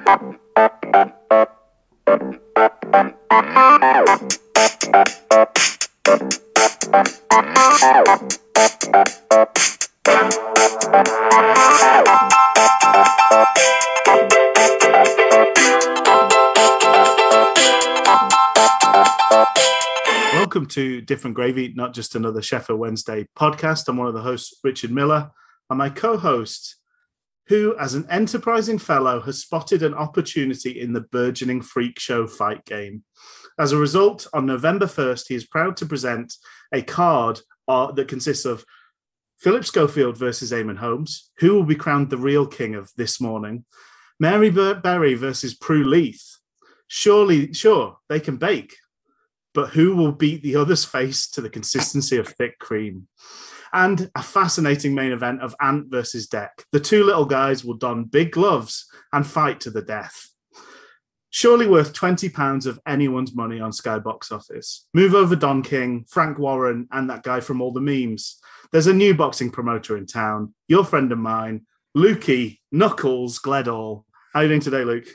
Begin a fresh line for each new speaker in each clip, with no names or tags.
Welcome to Different Gravy, not just another Sheffield Wednesday podcast. I'm one of the hosts, Richard Miller, and my co-host, who, as an enterprising fellow, has spotted an opportunity in the burgeoning freak show fight game. As a result, on November 1st, he is proud to present a card that consists of Philip Schofield versus Eamon Holmes, who will be crowned the real king of this morning, Mary Berry versus Prue Leith. Sure, they can bake, but who will beat the other's face to the consistency of thick cream? And a fascinating main event of Ant versus Dec. The two little guys will don big gloves and fight to the death. Surely worth £20 of anyone's money on Sky Box Office. Move over Don King, Frank Warren, and that guy from all the memes. There's a new boxing promoter in town, your friend of mine, Lukey Knuckles Gledall. How are you doing today, Luke?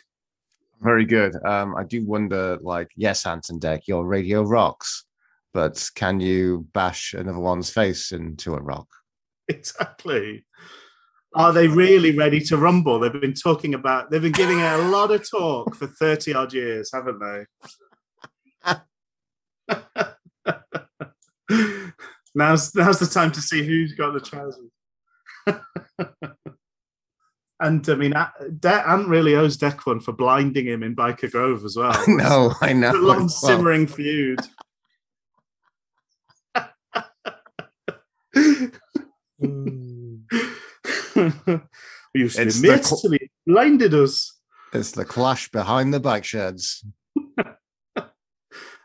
Very good. I do wonder, yes, Ant and Dec, your radio rocks, but can you bash another one's face into a rock?
Exactly. Are they really ready to rumble? They've been giving it a lot of talk for 30 odd years, haven't they? Now's the time to see who's got the trousers. And I mean, Ant really owes Dec one for blinding him in Biker Grove as well.
I know.
It's a long simmering feud. We used to be mates till he blinded us.
It's the clash behind the bike sheds.
And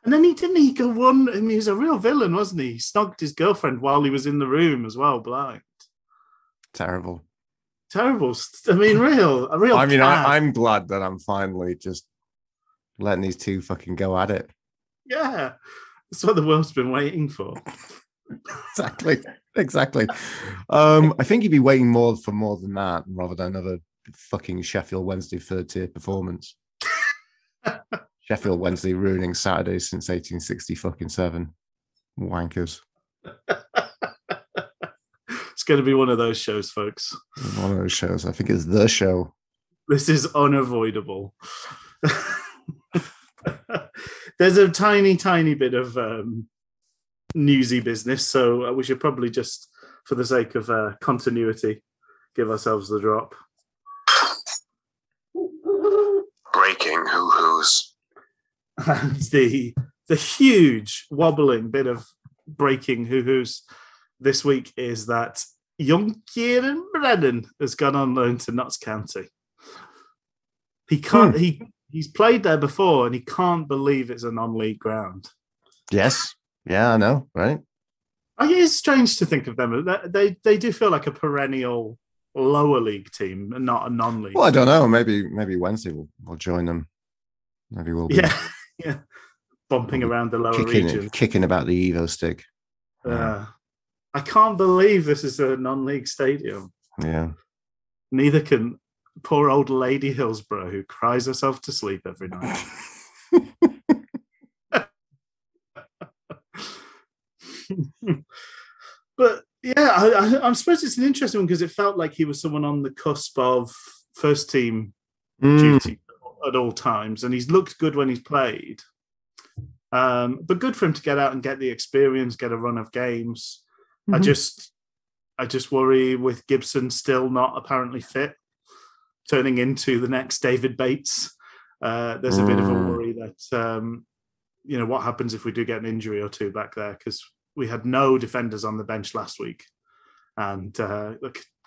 then he go one. I mean, he was a real villain, wasn't he? He snogged his girlfriend while he was in the room as well, blind.
Terrible.
I mean, real.
I mean, I'm glad that I'm finally just letting these two fucking go at it.
Yeah, that's what the world's been waiting for.
Exactly. I think you'd be waiting for more than that, rather than another fucking Sheffield Wednesday third tier performance. Sheffield Wednesday ruining Saturdays since 1867. Wankers.
It's going to be one of those shows, folks.
One of those shows. I think it's the show.
This is unavoidable. There's a tiny, tiny bit of newsy business, so we should probably just, for the sake of continuity, give ourselves the drop.
Breaking hoo-hoos.
And the huge wobbling bit of breaking hoo-hoos this week is that young Kieran Brennan has gone on loan to Notts County. He can't. He's played there before, and he can't believe it's a non-league ground.
Yes, yeah, I know, right?
It is strange to think of them. They do feel like a perennial lower league team, and not a non-league.
Well, I don't know. Maybe Wednesday will join them. Maybe we'll be
bumping around the lower region,
kicking about the Evo stick.
I can't believe this is a non-league stadium.
Yeah.
Neither can poor old Lady Hillsborough, who cries herself to sleep every night. But yeah, I suppose it's an interesting one because it felt like he was someone on the cusp of first team duty at all times, and he's looked good when he's played. But good for him to get out and get the experience, get a run of games. I just worry with Gibson still not apparently fit, turning into the next David Bates. There's a bit of a worry that what happens if we do get an injury or two back there, because we had no defenders on the bench last week, and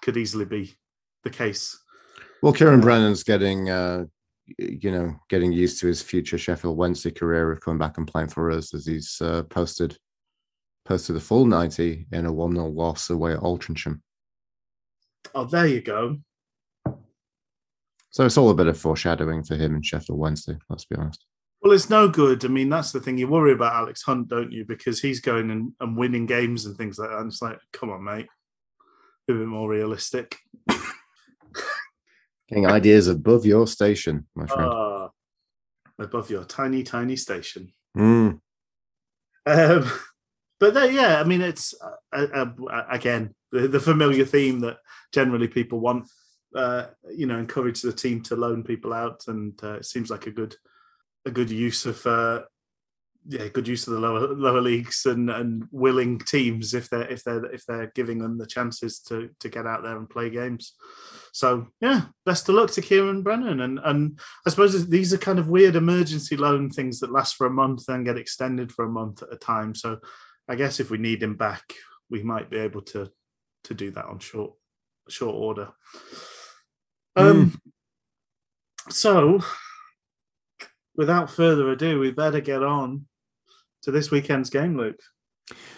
could easily be the case.
Well, Kieran Brennan's getting used to his future Sheffield Wednesday career of coming back and playing for us, as he's posted a full 90 in a 1-0 loss away at Altrincham.
Oh, there you go.
So it's all a bit of foreshadowing for him and Sheffield Wednesday, let's be honest.
Well, it's no good. I mean, that's the thing. You worry about Alex Hunt, don't you? Because he's going and winning games and things like that. And it's like, come on, mate. Be a bit more realistic.
Getting ideas above your station, my friend.
Above your tiny, tiny station.
Mm.
But yeah, I mean, it's again the familiar theme that generally people want. Encourage the team to loan people out, and it seems like a good use of good use of the lower leagues and willing teams if they're giving them the chances to get out there and play games. So yeah, best of luck to Kieran Brennan, and I suppose these are kind of weird emergency loan things that last for a month and get extended for a month at a time. So I guess if we need him back, we might be able to do that on short order. So without further ado, we better get on to this weekend's game, Luke.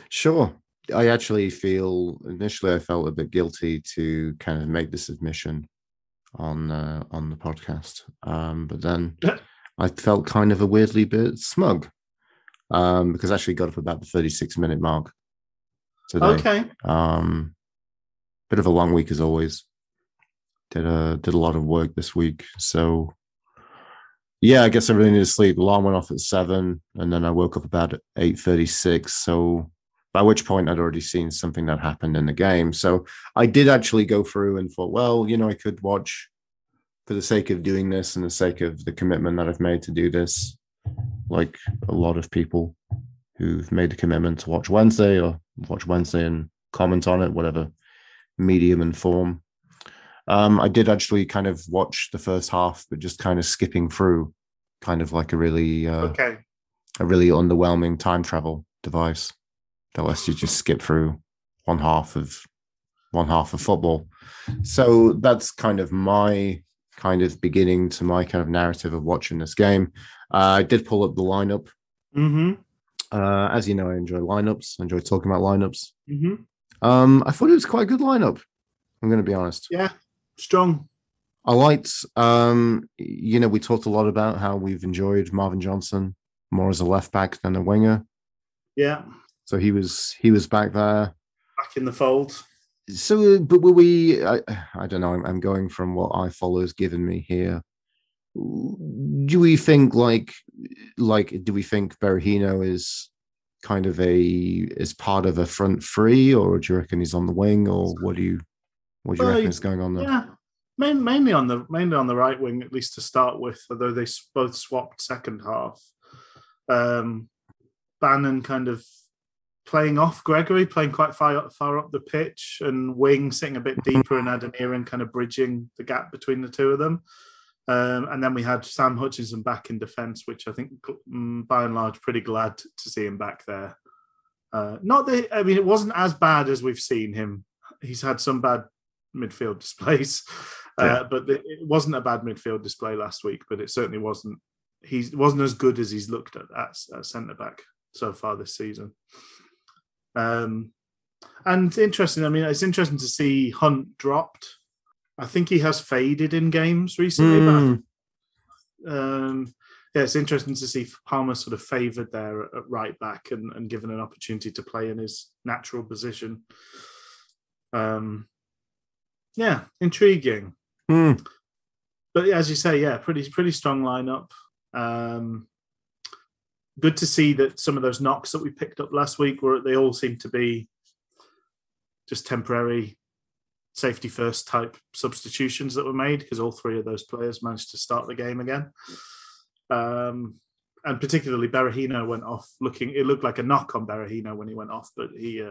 Sure. I actually initially I felt a bit guilty to kind of make this admission on the podcast, but then I felt kind of a weirdly bit smug because I actually got up about the 36-minute mark today.
Okay.
Bit of a long week as always. Did a lot of work this week, so yeah, I guess I really needed to sleep. Alarm went off at 7, and then I woke up about 8:36. So by which point I'd already seen something that happened in the game. So I did actually go through and thought, well, I could watch for the sake of doing this and the sake of the commitment that I've made to do this. Like a lot of people who've made the commitment to watch Wednesday or watch Wednesday and comment on it, whatever medium and form. I did actually kind of watch the first half, but just kind of skipping through, kind of like a really underwhelming time travel device that lets you just skip through one half of football. So that's kind of my kind of beginning to my kind of narrative of watching this game. I did pull up the lineup.
Mm-hmm.
As you know, I enjoy lineups. I enjoy talking about lineups.
Mm-hmm.
I thought it was quite a good lineup. I'm going to be honest.
Yeah. Strong.
I liked, we talked a lot about how we've enjoyed Marvin Johnson more as a left back than a winger.
Yeah.
So he was back there.
Back in the fold.
So, but were we, I don't know, I'm going from what iFollow's given me here. Do we think do we think Berahino is kind of is part of a front three, or do you reckon he's on the wing, or what do you reckon is going on there?
Yeah, mainly on the right wing, at least to start with. Although they both swapped second half. Bannon kind of playing off Gregory, playing quite far up the pitch, and Wing sitting a bit deeper, and Adeniran kind of bridging the gap between the two of them. And then we had Sam Hutchinson back in defence, which I think, by and large, pretty glad to see him back there. It wasn't as bad as we've seen him. He's had some bad midfield displays, but it wasn't a bad midfield display last week. But it certainly wasn't. He wasn't as good as he's looked at centre back so far this season. And interesting. I mean, it's interesting to see Hunt dropped. I think he has faded in games recently, but it's interesting to see Palmer sort of favoured there at right back and given an opportunity to play in his natural position. Intriguing. But as you say, pretty strong lineup. Good to see that some of those knocks that we picked up last week they all seem to be just temporary safety first type substitutions that were made, because all three of those players managed to start the game again. And particularly Berahino went off it looked like a knock on Berahino when he went off, but he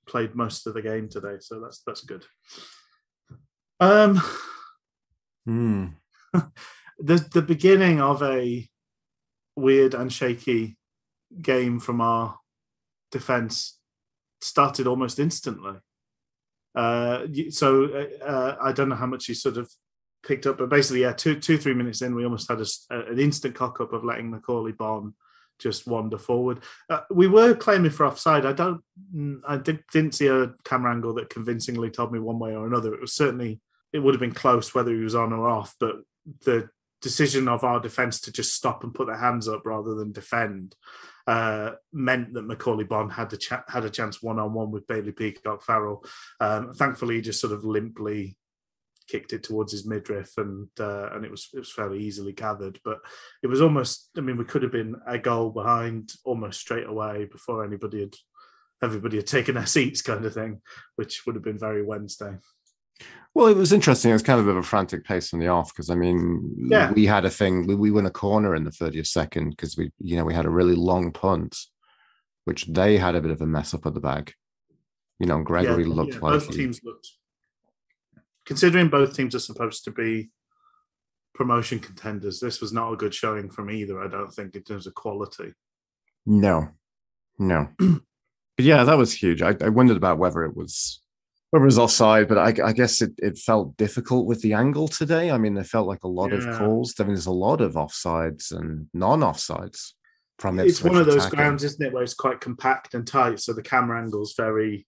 played most of the game today, so that's good. The beginning of a weird and shaky game from our defence started almost instantly. I don't know how much you sort of picked up, but basically, 2-3 minutes in, we almost had an instant cock up of letting Macaulay Bonne just wander forward. We were claiming for offside. I didn't see a camera angle that convincingly told me one way or another. It would have been close whether he was on or off, but the decision of our defence to just stop and put their hands up rather than defend meant that Macaulay Bonne had a chance one-on-one with Bailey Peacock Farrell. Thankfully, he just sort of limply kicked it towards his midriff, and it was fairly easily gathered. But it was almost, I mean, we could have been a goal behind almost straight away before everybody had taken their seats, kind of thing, which would have been very Wednesday.
Well, it was interesting. It was kind of a frantic pace on the off because, I mean, we had a thing. We won a corner in the 30th second because we had a really long punt, which they had a bit of a mess up at the back. Gregory looked like
both teams looked. Considering both teams are supposed to be promotion contenders, this was not a good showing from either, I don't think, in terms of quality.
No. But yeah, that was huge. I wondered about whether it was offside, but I guess it felt difficult with the angle today. I mean, there felt like a lot of calls. I mean, there's a lot of offsides and non-offsides from it.
It's one of those grounds, isn't it, where it's quite compact and tight, so the camera angle's very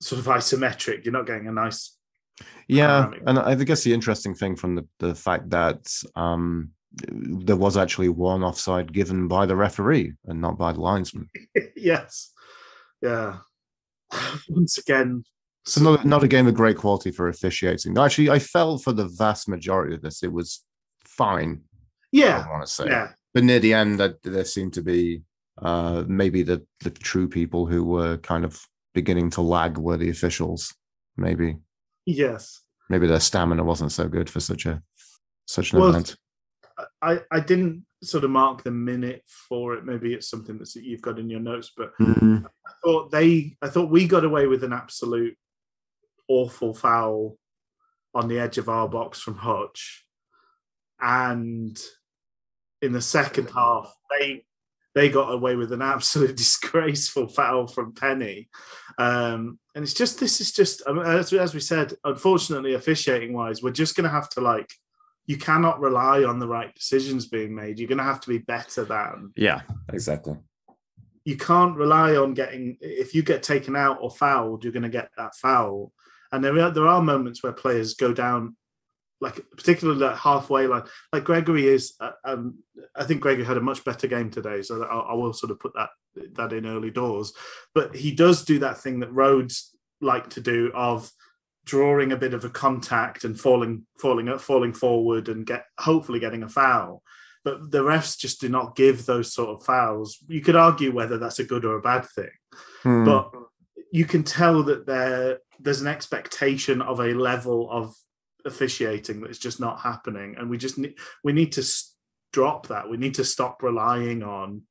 sort of isometric. You're not getting a nice... panoramic.
And I guess the interesting thing from the fact that there was actually one offside given by the referee and not by the linesman.
Yes. Yeah. Once again...
So not a game of great quality for officiating. Actually, I felt for the vast majority of this, it was fine.
Yeah.
I want to say.
Yeah.
But near the end, there seemed to be maybe the true people who were kind of beginning to lag were the officials, maybe.
Yes.
Maybe their stamina wasn't so good for such an event.
I didn't sort of mark the minute for it. Maybe it's something that you've got in your notes, but I thought we got away with an absolute awful foul on the edge of our box from Hutch, and in the second half they got away with an absolute disgraceful foul from Penny, and this is just as we said, unfortunately, officiating wise, we're just going to have to you cannot rely on the right decisions being made. You're going to have to be better than.
Yeah, exactly.
You can't rely on if you get taken out or fouled, you're going to get that foul. And there are moments where players go down, particularly halfway line. Like Gregory is, I think Gregory had a much better game today, so I will sort of put that in early doors. But he does do that thing that Rhodes like to do of drawing a bit of a contact and falling forward and hopefully getting a foul. But the refs just do not give those sort of fouls. You could argue whether that's a good or a bad thing, but you can tell that there's an expectation of a level of officiating that's just not happening, and we need to drop that. We need to stop relying on,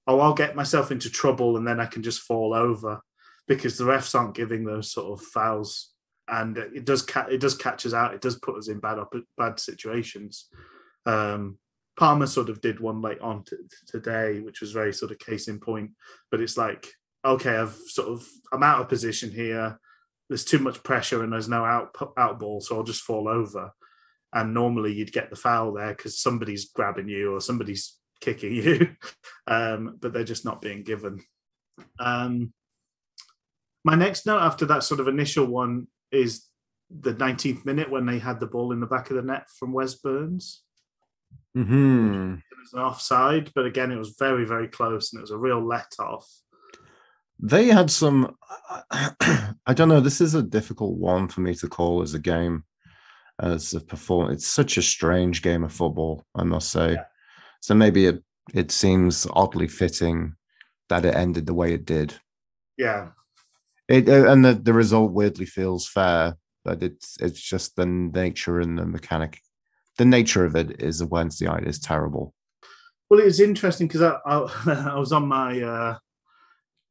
I'll get myself into trouble and then I can just fall over, because the refs aren't giving those sort of fouls, and it does catch us out. It does put us in bad situations. Palmer sort of did one late on today, which was very sort of case in point. But it's like, okay, I'm out of position here. There's too much pressure and there's no out ball, so I'll just fall over. And normally you'd get the foul there because somebody's grabbing you or somebody's kicking you, but they're just not being given. My next note after that sort of initial one is the 19th minute when they had the ball in the back of the net from Wes Burns.
Mm-hmm.
It was an offside, but again, it was very, very close, and it was a real let-off.
They had some... I don't know, this is a difficult one for me to call as a game, as a performance. It's such a strange game of football, I must say. Yeah. So maybe it seems oddly fitting that it ended the way it did.
Yeah.
And the result weirdly feels fair, but it's just the nature and the mechanic. The nature of it is a Wednesdayite is terrible.
Well, it was interesting because I was on my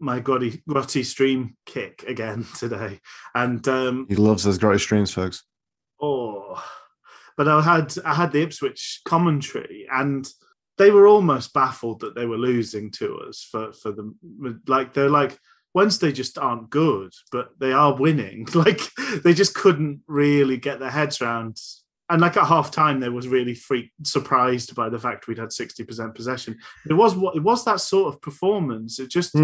my grotty stream kick again today, and
he loves those grotty streams, folks.
Oh, but I had the Ipswich commentary, and they were almost baffled that they were losing to us for them. They're like, Wednesday just aren't good, but they are winning. They just couldn't really get their heads around. And at half time, they was really surprised by the fact we'd had 60% possession. It was that sort of performance. It just,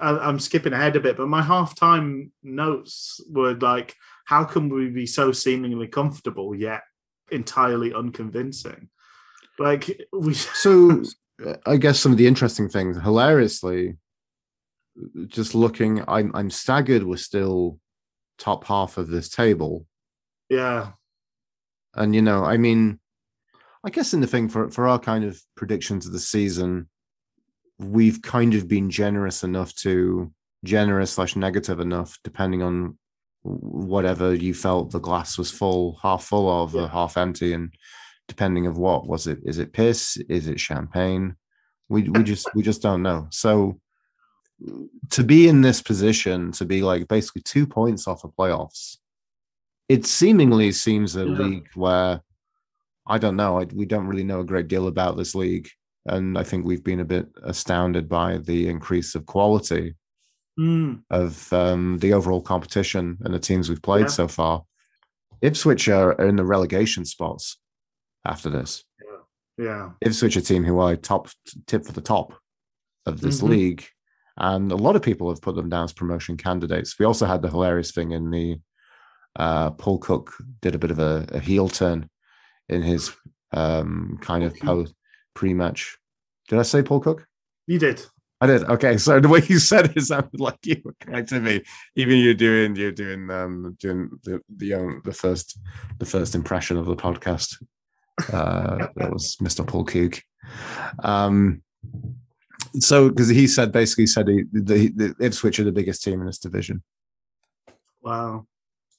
I'm skipping ahead a bit, but my half-time notes were like, how can we be so seemingly comfortable yet entirely unconvincing?
So I guess some of the interesting things, hilariously, just looking, I'm staggered we're still top half of this table.
Yeah.
And, you know, I mean, I guess in the thing for our kind of predictions of the season, we've kind of been generous / negative enough, depending on whatever you felt the glass was half full of, or half empty, and depending of what was it? Is it piss? Is it champagne? We just don't know. So to be in this position, to be like basically 2 points off of playoffs, it seemingly seems a league where, I don't know, we don't really know a great deal about this league. And I think we've been a bit astounded by the increase of quality of the overall competition and the teams we've played so far. Ipswich are in the relegation spots after this.
Yeah.
Ipswich, a team who I tip for the top of this league. And a lot of people have put them down as promotion candidates. We also had the hilarious thing in the Paul Cook did a bit of a heel turn in his kind of pre-match. Did I say Paul Cook? You
did.
I did. Okay, so the way you said it sounded like you were correcting me. Even you're doing the first impression of the podcast. That was Mr. Paul Cook. So because he basically said the Ipswich are the biggest team in this division.
Wow.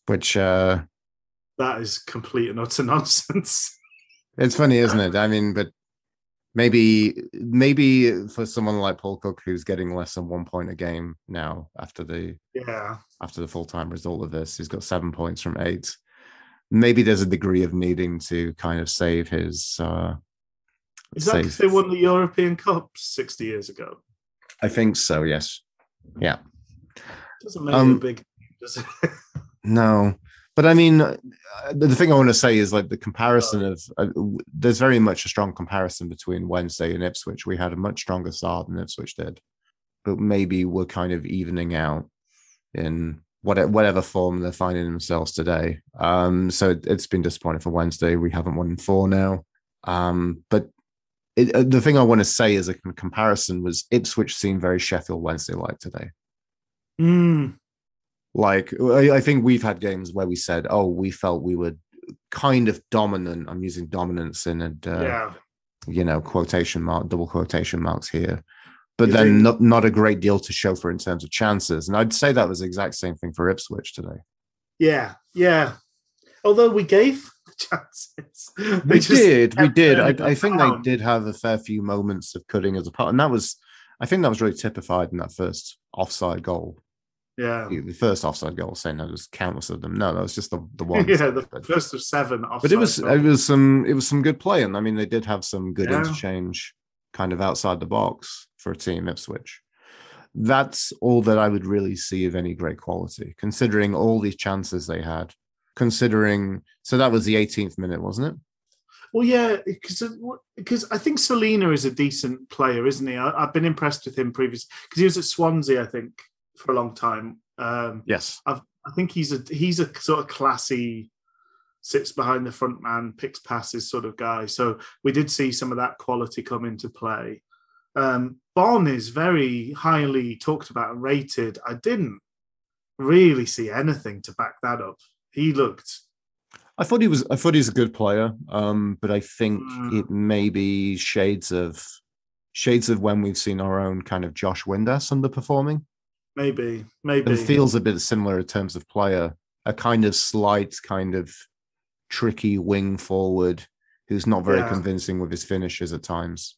Which
that is complete and utter nonsense.
It's funny, isn't it? I mean, but maybe for someone like Paul Cook, who's getting less than 1 point a game now after the full-time result of this, he's got 7 points from 8. Maybe there's a degree of needing to kind of save his.
Is that because they won the European Cup 60 years ago?
I think so. Yes. Yeah.
Doesn't make it big, does it?
No. But I mean, the thing I want to say is like the comparison of there's very much a strong comparison between Wednesday and Ipswich. We had a much stronger start than Ipswich did, but maybe we're kind of evening out in whatever form they're finding themselves today. So it's been disappointing for Wednesday. We haven't won in 4 now. But the thing I want to say as a comparison was Ipswich seemed very Sheffield Wednesday-like today. Like, I think we've had games where we said, oh, we felt we were kind of dominant. I'm using dominance in double quotation marks here. But then not a great deal to show for in terms of chances. And I'd say that was the exact same thing for Ipswich today.
Yeah. Although we gave chances.
We did. I think they did have a fair few moments of cutting us apart. And I think that was really typified in that first offside goal.
Yeah.
The first offside goal, saying there's countless of them. No, that was just the one.
Yeah, the first of 7 offside.
But it was some good play. And I mean, they did have some good interchange kind of outside the box for a team, Ipswich. That's all that I would really see of any great quality, considering all these chances they had. So that was the 18th minute, wasn't it?
Well, yeah, because I think Selina is a decent player, isn't he? I've been impressed with him previously because he was at Swansea, I think, for a long time.
Yes,
I think he's a sort of classy, sits behind the front man, picks passes sort of guy. So we did see some of that quality come into play. Bon is very highly talked about and rated. I didn't really see anything to back that up. He looked.
I thought he was a good player, but I think it may be shades of when we've seen our own kind of Josh Windass underperforming.
Maybe.
It feels a bit similar in terms of player, a kind of slight, kind of tricky wing forward who's not very convincing with his finishes at times.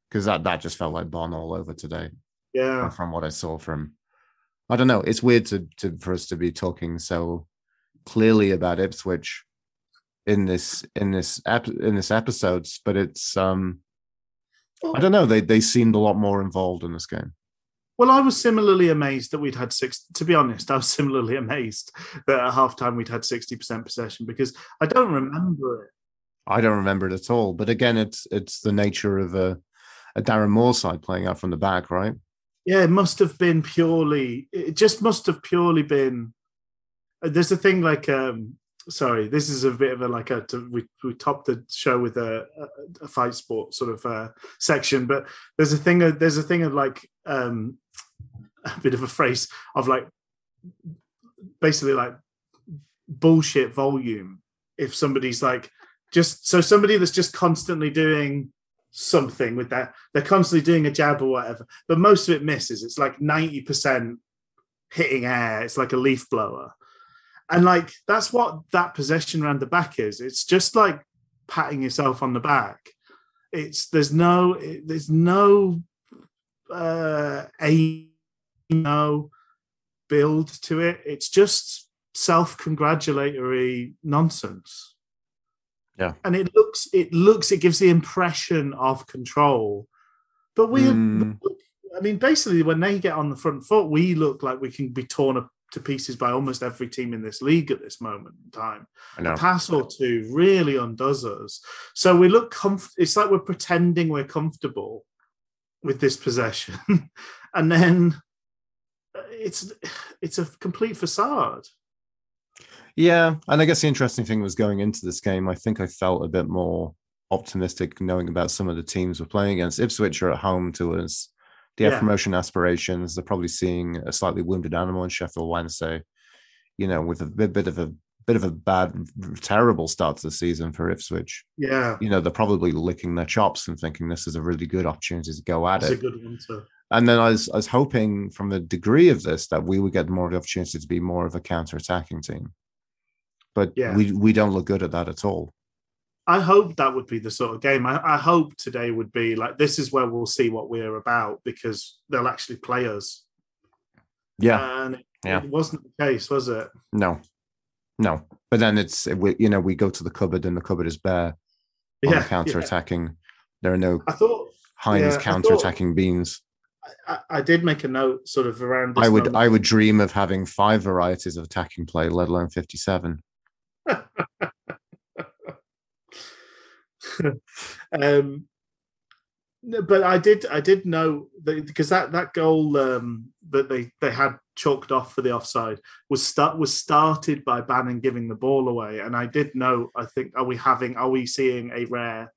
Because that just felt like Bon all over today.
Yeah.
From what I saw from, I don't know. It's weird for us to be talking so clearly about Ipswich in this episode, but it's I don't know. They seemed a lot more involved in this game.
Well, I was similarly amazed that we'd had 6. To be honest, I was similarly amazed that at halftime we'd had 60% possession because I don't remember it.
I don't remember it at all. But again, it's the nature of a Darren Moore side playing out from the back, right?
Yeah, it must have been purely. It just must have purely been. There's a thing like. Sorry, this is a bit of we topped the show with a fight sport sort of section, but there's a thing of like a bit of a phrase of like basically like bullshit volume if somebody's like somebody that's just constantly doing something with that, they're constantly doing a jab or whatever, but most of it misses. It's like 90% hitting air. It's like a leaf blower. And like that's what that possession around the back is. It's just like patting yourself on the back. There's no aim, no build to it. It's just self-congratulatory nonsense.
Yeah.
And it gives the impression of control. But I mean, basically, when they get on the front foot, we look like we can be torn up to pieces by almost every team in this league at this moment in time. A pass or two really undoes us. So we look it's like we're pretending we're comfortable with this possession. And then it's a complete facade.
Yeah, and I guess the interesting thing was going into this game, I think I felt a bit more optimistic knowing about some of the teams we're playing against. Ipswich are at home to us. They have promotion aspirations. They're probably seeing a slightly wounded animal in Sheffield Wednesday, with a bit of a bad, terrible start to the season for Ipswich.
Yeah.
They're probably licking their chops and thinking this is a really good opportunity to go at it.
It's a good one too.
And then I was hoping from the degree of this that we would get more of the opportunity to be more of a counter-attacking team. But we don't look good at that at all.
I hope that would be the sort of game. I hope today would be like, this is where we'll see what we're about because they'll actually play us.
Yeah.
And it wasn't the case, was it?
No. But then we go to the cupboard and the cupboard is bare on the counter-attacking. Yeah. There are no Heinz counter-attacking beans.
I did make a note sort of around this
I would dream of having 5 varieties of attacking play, let alone 57.
But I did know that because that goal that they had chalked off for the offside was started by Bannon giving the ball away, and I did know. I think are we seeing a rare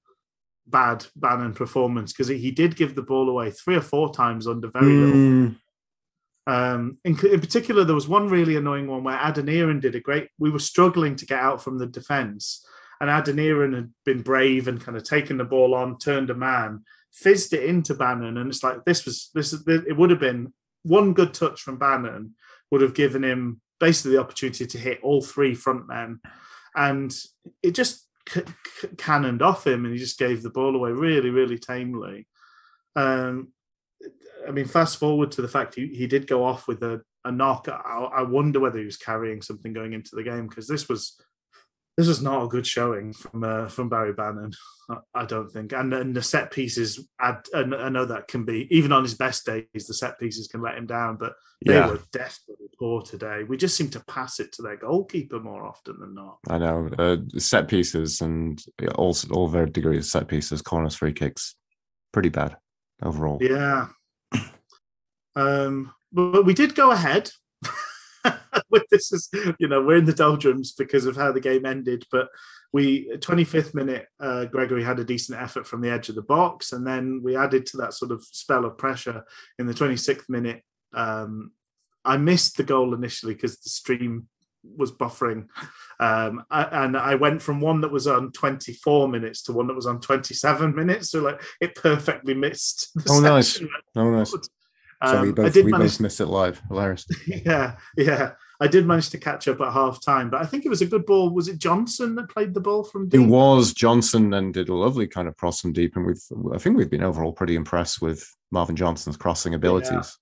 bad Bannon performance because he did give the ball away 3 or 4 times under very little. In particular, there was one really annoying one where Adeniran did we were struggling to get out from the defence, and Adeniran had been brave and kind of taken the ball on, turned a man, fizzed it into Bannon, and it's like it would have been one good touch from Bannon would have given him basically the opportunity to hit all 3 front men, and it just cannoned off him, and he just gave the ball away really, really tamely. I mean, fast forward to the fact he did go off with a knock. I wonder whether he was carrying something going into the game because this was not a good showing from Barry Bannon. I don't think. And the set pieces, I know that can be, even on his best days, the set pieces can let him down, but they were desperately poor today. We just seem to pass it to their goalkeeper more often than not.
I know. Set pieces and also all their degrees of set pieces, corners, free kicks, pretty bad overall.
Yeah. But we did go ahead. With this is, we're in the doldrums because of how the game ended, but 25th minute, Gregory had a decent effort from the edge of the box, and then we added to that sort of spell of pressure in the 26th minute. I missed the goal initially because the stream was buffering, and I went from one that was on 24 minutes to one that was on 27 minutes, so like it perfectly missed the section.
Nice. So we both missed it live. Hilarious.
Yeah. I did manage to catch up at half time, but I think it was a good ball. Was it Johnson that played the ball from deep?
It was Johnson and did a lovely kind of cross from deep. And I think we've been overall pretty impressed with Marvin Johnson's crossing abilities.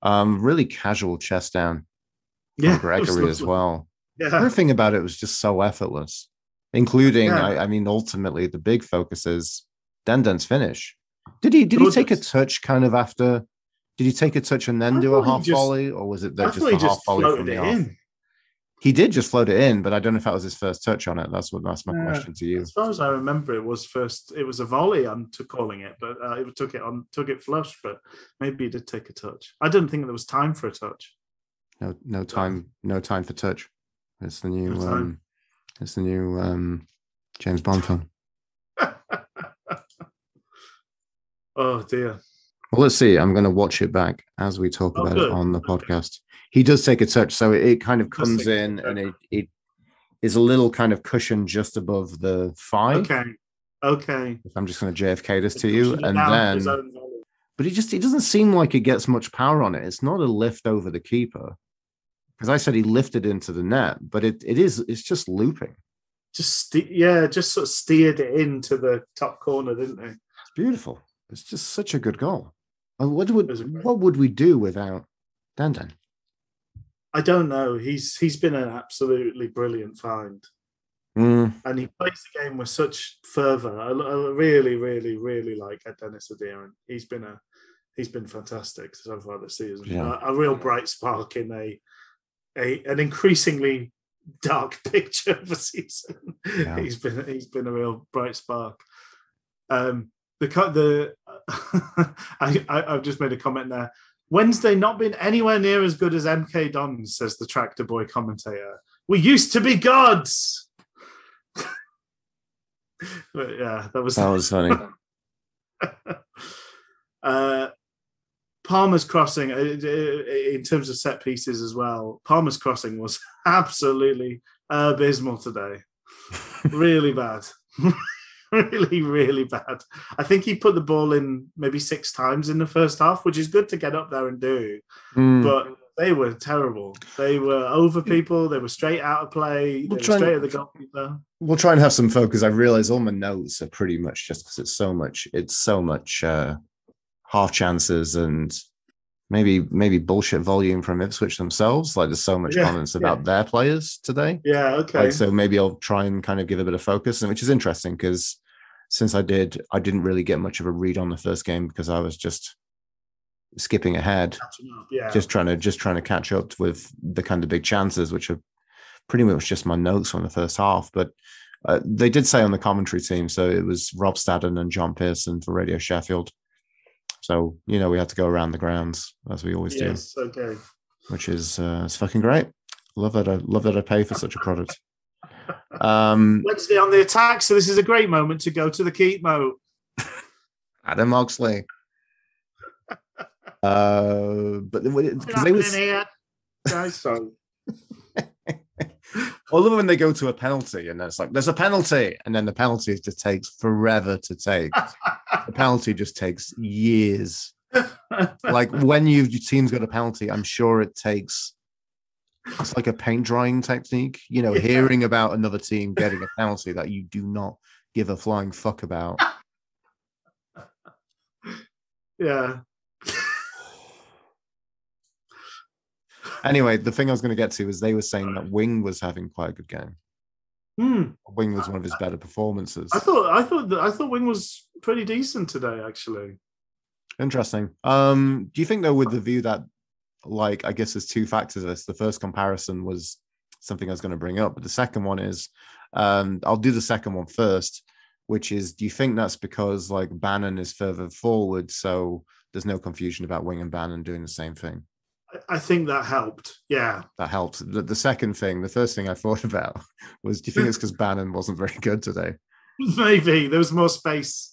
Yeah. Really casual chest down from Gregory as well. Yeah. Everything about it was just so effortless, including, I mean, ultimately the big focus is Denden's finish. Did he take a touch kind of after? Did he take a touch and then do a half volley, or was it just a half volley from the off? He did just float it in, but I don't know if that was his first touch on it. That's my question to you.
As far as I remember, it was a volley. I'm calling it, but it took it flush. But maybe he did take a touch. I didn't think there was time for a touch.
No time for touch. It's the new James Bond film.
Oh dear.
Well, let's see. I'm going to watch it back as we talk about it on the podcast. He does take a touch, so it kind of comes in and is a little kind of cushion just above the thigh.
Okay.
I'm just going to JFK this to you, and then,
volley.
but it doesn't seem like it gets much power on it. It's not a lift over the keeper, because I said he lifted into the net, but it's just looping.
Just sort of steered it into the top corner, didn't he?
It's beautiful. It's just such a good goal. What would we do without Dan?
I don't know. He's been an absolutely brilliant find. And he plays the game with such fervor. I really, really, really like Dennis Adair. He's been fantastic so far this season.
Yeah.
A real bright spark in an increasingly dark picture of a season. Yeah. He's been a real bright spark. I've just made a comment there. Wednesday not been anywhere near as good as MK Dons, says the Tractor Boy commentator. We used to be gods. But yeah, that was
funny.
Palmer's crossing, in terms of set pieces as well, Palmer's crossing was absolutely abysmal today. Really bad. Really, really bad. I think he put the ball in maybe 6 times in the first half, which is good to get up there and do. But they were terrible. They were over people. They were straight out of play. They were straight at the goalkeeper.
We'll try and have some focus. I realize all my notes are pretty much just because it's so much half chances and maybe bullshit volume from Ipswich themselves. Like there's so much comments about their players today.
Yeah, okay.
Like, so maybe I'll try and kind of give a bit of focus, and which is interesting because since I didn't really get much of a read on the first game because I was just skipping ahead, just trying to catch up with the kind of big chances, which are pretty much just my notes from the first half. But they did say on the commentary team, so it was Rob Stadden and John Pearson for Radio Sheffield. So we had to go around the grounds as we always do.
Yes, okay.
Which is it's fucking great. Love that I pay for such a product.
Wednesday on the attack, so this is a great moment to go to the keep moat.
Adam Oxley. But because they was
guys, sorry.
Although when they go to a penalty and it's like there's a penalty, and then the penalty just takes forever to take. The penalty just takes years. Like when your team's got a penalty, I'm sure it's like a paint drying technique. Hearing about another team getting a penalty that you do not give a flying fuck about.
Yeah.
Anyway, the thing I was going to get to is they were saying that Wing was having quite a good game. Wing was one of his better performances.
I thought Wing was pretty decent today, actually.
Interesting. Do you think though, with the view that, like, I guess there's 2 factors of this. The first comparison was something I was going to bring up, but the second one is, I'll do the second one first, which is, do you think that's because like Bannon is further forward, so there's no confusion about Wing and Bannon doing the same thing?
I think that helped. Yeah,
that helped. The second thing, the first thing I thought about was, do you think it's because Bannon wasn't very good today?
Maybe there was more space.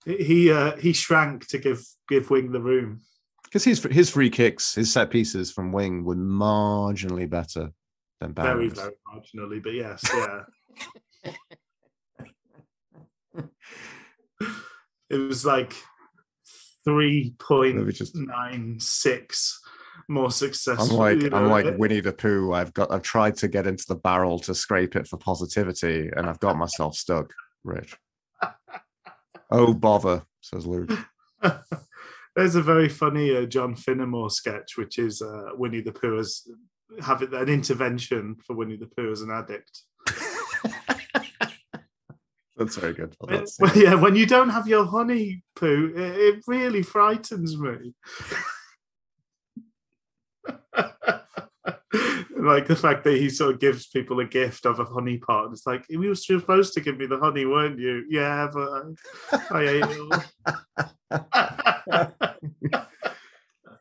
He shrank to give Wing the room
because his free kicks, his set pieces from Wing were marginally better than Bannon's.
Very, very marginally, but yes, yeah. It was like 3.96 more successful.
I'm like Winnie the Pooh. I've tried to get into the barrel to scrape it for positivity, and I've got myself stuck, Rich. Oh bother, says Luke.
There's a very funny John Finnemore sketch, which is Winnie the Pooh as having an intervention for Winnie the Pooh as an addict.
That's very good.
When you don't have your honey, Pooh, it really frightens me. Like the fact that he sort of gives people a gift of a honey pot. It's like, you were supposed to give me the honey, weren't you? Yeah, but I ate it all.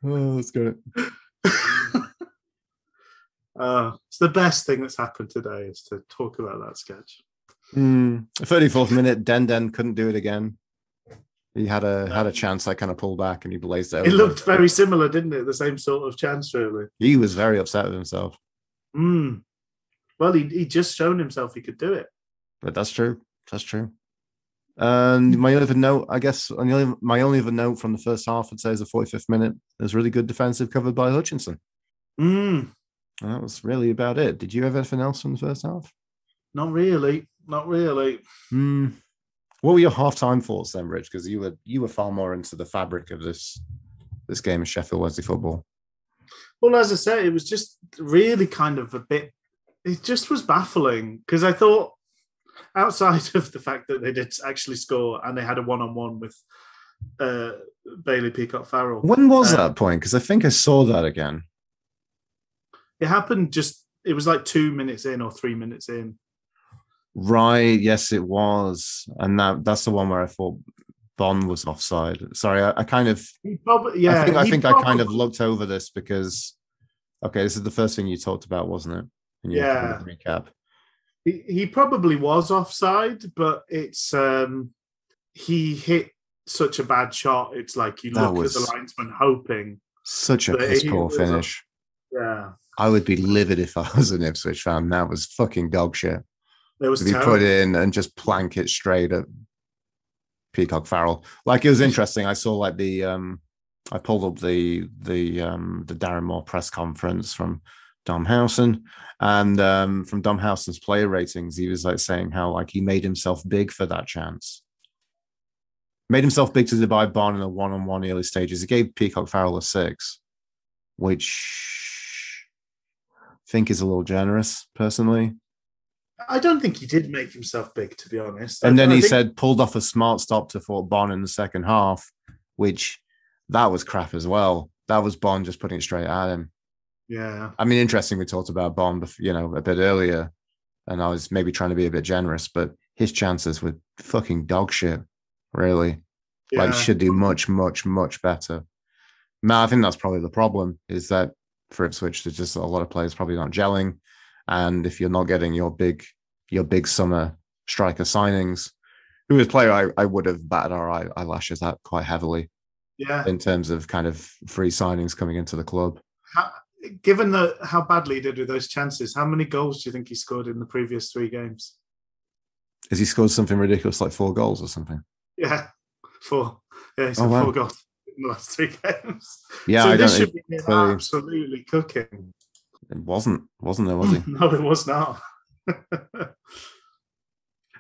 Oh, that's good.
It's the best thing that's happened today is to talk about that sketch.
34th minute, Den couldn't do it again. He had a chance that kind of pulled back and he blazed it.
It looked very similar, didn't it? The same sort of chance, really.
He was very upset with himself.
Well, he just shown himself he could do it.
But that's true. That's true. And my other note, I guess, my only other note from the first half, I'd say, is the 45th minute. There's really good defensive cover by Hutchinson.
Mm.
And that was really about it. Did you have anything else from the first half?
Not really. Not really.
What were your halftime thoughts then, Rich? Because you were far more into the fabric of this game of Sheffield Wednesday football.
Well, as I said, it was just really kind of a bit. It just was baffling because I thought, outside of the fact that they did actually score and they had a one-on-one with Bailey Peacock Farrell.
When was that point? Because I think I saw that again.
It happened it was like 2 minutes in or 3 minutes in.
Right. Yes, it was. And that's the one where I thought Bond was offside. Sorry, I kind of... I think I kind of looked over this because... Okay, this is the first thing you talked about, wasn't it?
Yeah.
Recap.
He probably was offside, but it's he hit such a bad shot. It's like you look at the linesman hoping.
Such a piss poor finish.
Yeah.
I would be livid if I was an Ipswich fan. That was fucking dog shit.
It was
to be put in and just plank it straight at Peacock Farrell. Like, it was interesting. I saw like I pulled up the Darren Moore press conference from Dom Howson, and from Dom Howson's player ratings, he was like saying how like he made himself big for that chance. Made himself big to divide Bond in a one-on-one early stages. He gave Peacock Farrell a 6, which I think is a little generous, personally.
I don't think he did make himself big, to be honest.
And then he said pulled off a smart stop to Fort Bond in the second half, which that was crap as well. That was Bond just putting it straight at him.
Yeah.
I mean, interesting, we talked about Bond, a bit earlier, and I was maybe trying to be a bit generous, but his chances were fucking dog shit, really. Yeah. Like, should do much, much, much better. I think that's probably the problem, is that for Ipswich, there's just a lot of players probably not gelling, and if you're not getting your big summer striker signings, who was a player I would have batted our eyelashes at quite heavily.
Yeah.
In terms of kind of free signings coming into the club.
Given how badly he did with those chances, how many goals do you think he scored in the previous 3 games?
Has he scored something ridiculous like 4 goals or something?
Yeah, 4. Yeah, he scored 4 goals in the last 3 games.
Yeah,
so this should be absolutely cooking.
It wasn't there, was he?
No, it was not.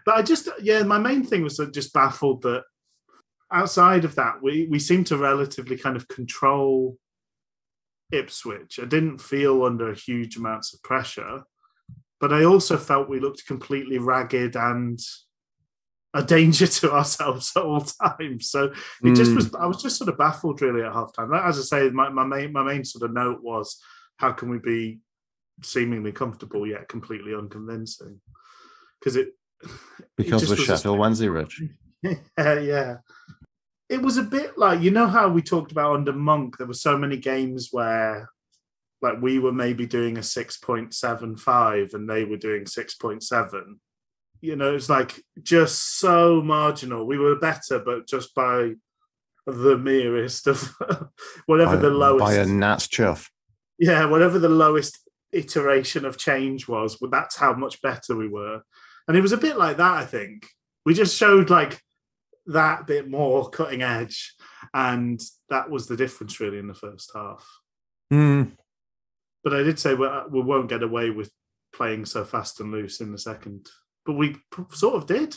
But my main thing was just baffled that outside of that, we seem to relatively kind of control Ipswich. I didn't feel under huge amounts of pressure, but I also felt we looked completely ragged and a danger to ourselves at all times. So it just was. I was just sort of baffled really at halftime. As I say, my main sort of note was, how can we be seemingly comfortable yet completely unconvincing? Because
we're Sheffield Wednesday, Rich.
Yeah. It was a bit like, you know how we talked about under Monk, there were so many games where like we were maybe doing a 6.75 and they were doing 6.7. You know, it's like just so marginal. We were better, but just by the merest of whatever the lowest.
By a gnat's chuff.
Yeah, whatever the lowest iteration of change was, well, that's how much better we were. And it was a bit like that, I think. We just showed like that bit more cutting edge, and that was the difference really in the first half. But I did say we won't get away with playing so fast and loose in the second, but we sort of did.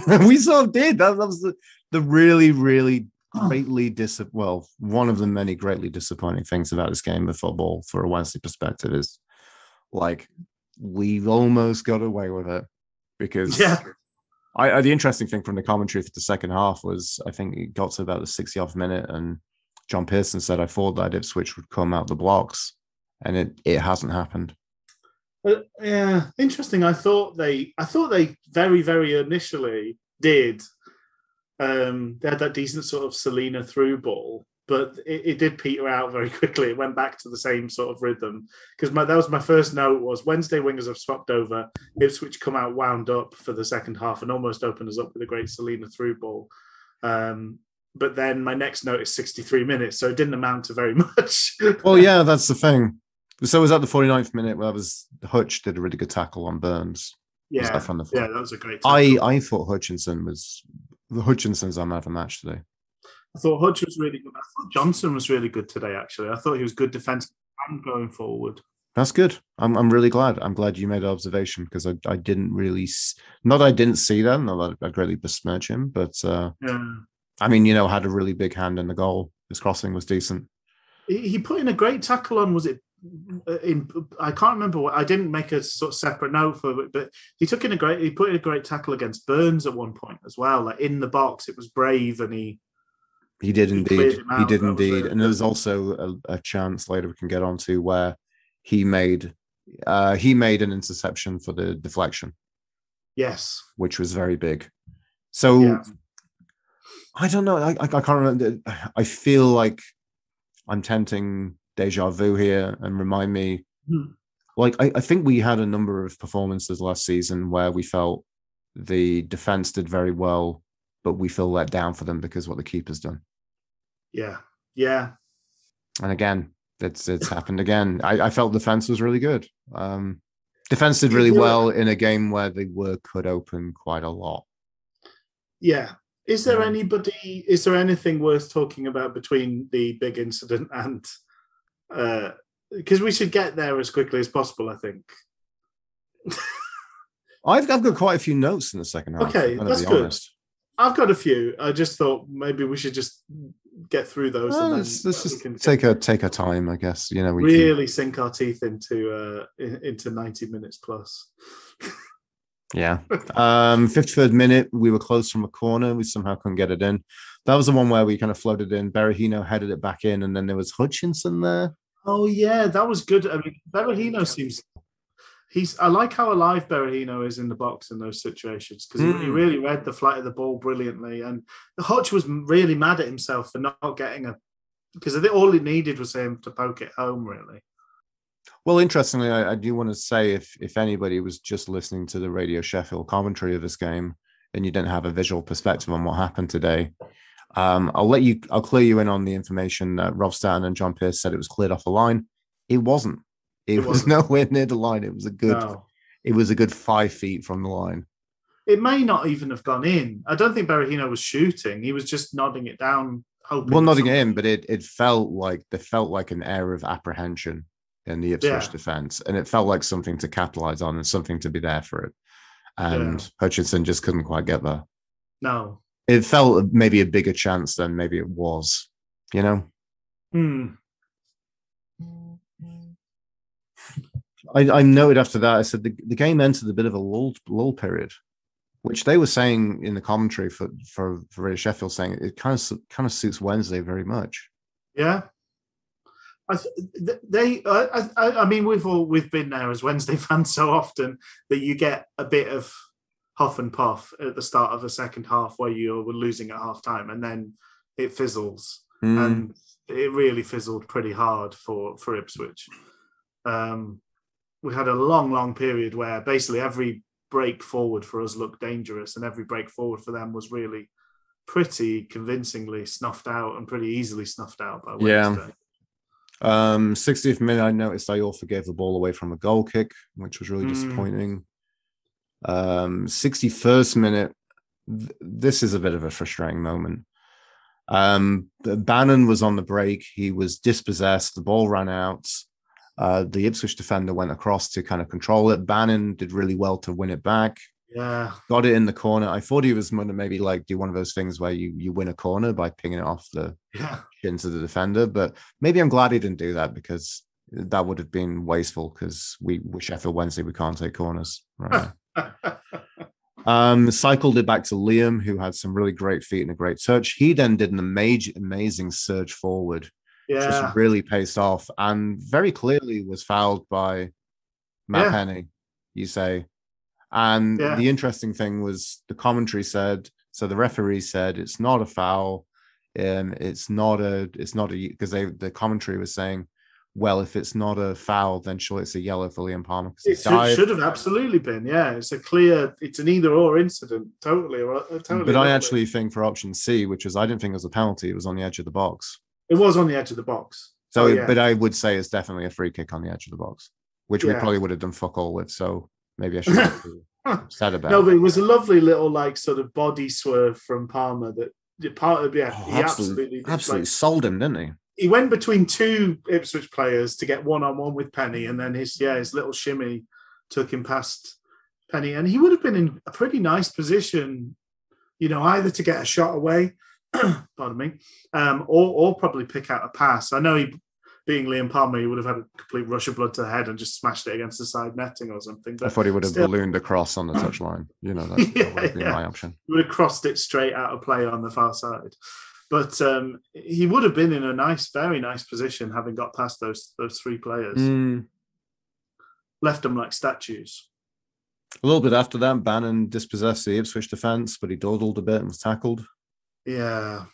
We sort of did. That was the really, really greatly one of the many greatly disappointing things about this game of football for a Wednesday perspective is like we almost got away with it, because the interesting thing from the commentary for the second half was, I think it got to about the 60th minute, and John Pearson said, I thought that Ipswich would come out the blocks, and it hasn't happened.
Yeah, interesting. I thought they very, very initially did. They had that decent sort of Selena through ball, but it did peter out very quickly. It went back to the same sort of rhythm, because that was my first note was Wednesday wingers have swapped over. Ipswich come out wound up for the second half and almost opened us up with a great Selena through ball. But then my next note is 63 minutes, so it didn't amount to very much.
Well, yeah, that's the thing. So was that the 49th minute where Hutch did a really good tackle on Burns?
Yeah,
was from the floor?
Yeah, that was a great tackle.
I thought Hutchinson's our man of the match today.
I thought Hutch was really good. I thought Johnson was really good today, actually. I thought he was good defensive and going forward.
That's good. I'm really glad. I'm glad you made an observation because I didn't really, not I didn't see that, not that I greatly besmirch him, but I mean, had a really big hand in the goal. His crossing was decent.
He put in a great tackle on, was it? I can't remember what. I didn't make a sort of separate note for it, but he put in a great tackle against Burns at one point as well, like in the box. It was brave, and he
did indeed. He did indeed, and there was also a chance later we can get onto where he made an interception for the deflection.
Yes,
which was very big. So I don't know. I can't remember. I feel like I'm tempting Déjà Vu here and remind me. Like I think we had a number of performances last season where we felt the defense did very well, but we feel let down for them because what the keeper's done. Yeah. And again, it's happened again. I felt defense was really good. Defense did really well in a game where they cut open quite a lot. Yeah.
Is there anything worth talking about between the big incident and because we should get there as quickly as possible, I think.
I've got quite a few notes in the second half.
Okay, that's good. Honest. I've got a few. I just thought maybe we should just get through those. And
let's just take our time, I guess. We
really sink our teeth into 90 minutes plus.
Yeah. 53rd minute, we were close from a corner. We somehow couldn't get it in. That was the one where we kind of floated in. Berahino headed it back in, and then there was Hutchinson there.
Oh yeah, that was good. I mean, Berahino seems. I like how alive Berahino is in the box in those situations because he really read the flight of the ball brilliantly. And Hutch was really mad at himself for not getting because I think all he needed was him to poke it home, really.
Well, interestingly, I do want to say if anybody was just listening to the Radio Sheffield commentary of this game and you didn't have a visual perspective on what happened today, I'll clear you in on the information that Rob Stanton and John Pearce said it was cleared off the line. It wasn't. It was nowhere near the line. It was a good 5 feet from the line.
It may not even have gone in. I don't think Berahino was shooting. He was just nodding it down, hoping.
Well, nodding it in, but it felt like an air of apprehension in the Ipswich defense, and it felt like something to capitalize on and something to be there for it. And Hutchinson just couldn't quite get there.
No,
it felt maybe a bigger chance than maybe it was. I noted after that, I said the game entered a bit of a lull period, which they were saying in the commentary for Radio Sheffield, saying it kind of suits Wednesday very much.
Yeah, I mean, we've been there as Wednesday fans so often that you get a bit of huff and puff at the start of the second half where you were losing at half time, and then it fizzles, and it really fizzled pretty hard for Ipswich. We had a long period where basically every break forward for us looked dangerous, and every break forward for them was really pretty convincingly snuffed out and pretty easily snuffed out by Wednesday.
60th minute, I noticed Iorfa gave the ball away from a goal kick, which was really disappointing. 61st minute, this is a bit of a frustrating moment. Bannon was on the break. He was dispossessed. The ball ran out. The Ipswich defender went across to kind of control it. Bannon did really well to win it back.
Yeah.
Got it in the corner. I thought he was going to maybe like do one of those things where you win a corner by pinging it off the shins of the defender. But maybe I'm glad he didn't do that because that would have been wasteful because with Sheffield Wednesday, we can't take corners right now. Cycled it back to Liam, who had some really great feet and a great touch. He then did an amazing surge forward. Just really paced off and very clearly was fouled by Matt Penny, you say. And the interesting thing was the commentary said, so the referee said it's not a foul. It's not a because the commentary was saying, well, if it's not a foul, then sure it's a yellow for Liam Palmer.
It should have absolutely been. Yeah, it's an either or incident. Totally.
But I actually think for option C, which is I didn't think it was a penalty, it was on the edge of the box.
It was on the edge of the box.
So, but I would say it's definitely a free kick on the edge of the box, which we
Yeah.
probably would have done fuck all with. So maybe I should have said about.
No, but it was a lovely little sort of body swerve from Palmer that part of he
absolutely sold him, didn't he?
He went between two Ipswich players to get one-on-one with Penny, and then his little shimmy took him past Penny, and he would have been in a pretty nice position, either to get a shot away, pardon me, or probably pick out a pass. I know being Liam Palmer, he would have had a complete rush of blood to the head and just smashed it against the side netting or something. But
I thought he would have ballooned across on the touchline. That would have been my option.
He would have crossed it straight out of play on the far side. But he would have been in a very nice position, having got past those three players. Left them like statues.
A little bit after that, Bannon dispossessed the Ipswich defence, but he dawdled a bit and was tackled.
Yeah.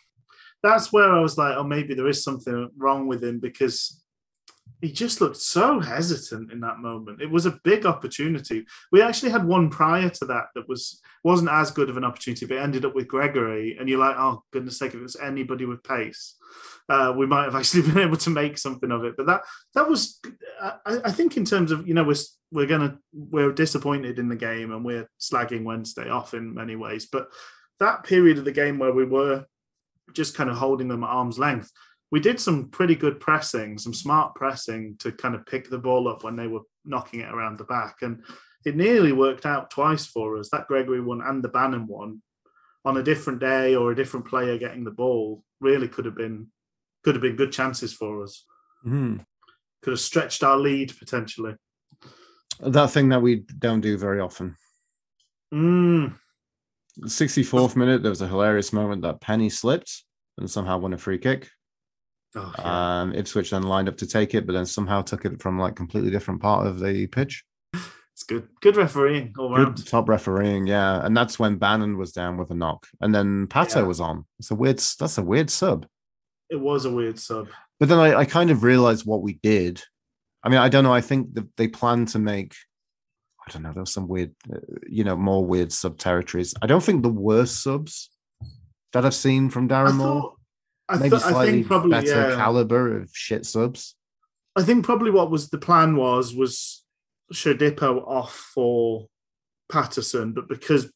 That's where I was like, oh, maybe there is something wrong with him, because he just looked so hesitant in that moment. It was a big opportunity. We actually had one prior to that wasn't as good of an opportunity, but it ended up with Gregory. And you're like, oh, goodness sake, if it was anybody with pace, we might have actually been able to make something of it. But that was, I think, in terms of, we're disappointed in the game and we're slagging Wednesday off in many ways. But that period of the game where we were just kind of holding them at arm's length, we did some pretty good pressing, some smart pressing to kind of pick the ball up when they were knocking it around the back. And it nearly worked out twice for us. That Gregory one and the Bannon one, on a different day or a different player getting the ball, really could have been good chances for us. Mm-hmm. Could have stretched our lead potentially.
That thing that we don't do very often. The 64th minute, there was a hilarious moment that Penny slipped and somehow won a free kick. Oh, yeah. Ipswich then lined up to take it, but then somehow took it from completely different part of the pitch.
It's good refereeing all around.
Good top refereeing, yeah. And that's when Bannon was down with a knock, and then Pato was on. That's a weird sub.
It was a weird sub.
But then I kind of realized what we did. I mean, I don't know. I think they planned to make, I don't know, there was some weird, more weird sub territories. I don't think the worst subs that I've seen from Darren Moore. Maybe slightly
think probably,
better caliber of shit subs.
I think probably what was the plan was Shodipo off for Patterson, but because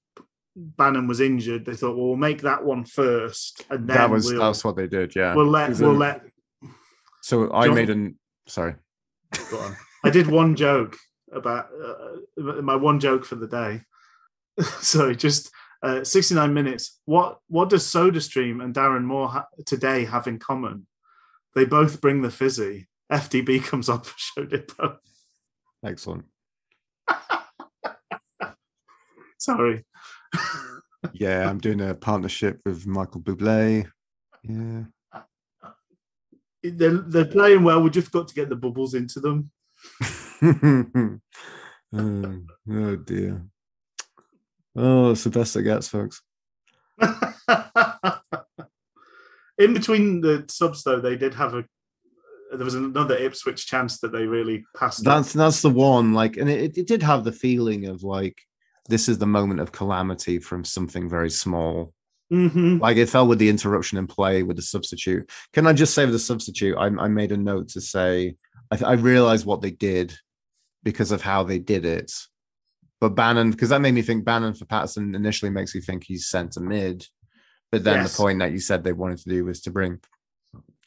Bannon was injured, they thought, well, we'll make that one first, and then
that's what they did. Yeah,
we'll let.
So I made sorry.
Go on. I did one joke about my one joke for the day. Sorry, just 69 minutes. What does SodaStream and Darren Moore today have in common? They both bring the fizzy. FDB comes up for Shodipo.
Excellent.
Sorry.
Yeah, I'm doing a partnership with Michael Bublé. Yeah.
They're playing well. We just got to get the bubbles into them.
Oh dear. Oh, it's the best it gets, folks.
In between the subs, though, they did have there was another Ipswich chance that they really passed.
That's the one. And it did have the feeling of this is the moment of calamity from something very small. Mm-hmm. It fell with the interruption in play with the substitute. Can I just say with the substitute, I made a note to say I realized what they did because of how they did it. But Bannon, because that made me think Bannon for Patterson initially makes you think he's centre mid. But then the point that you said they wanted to do was to bring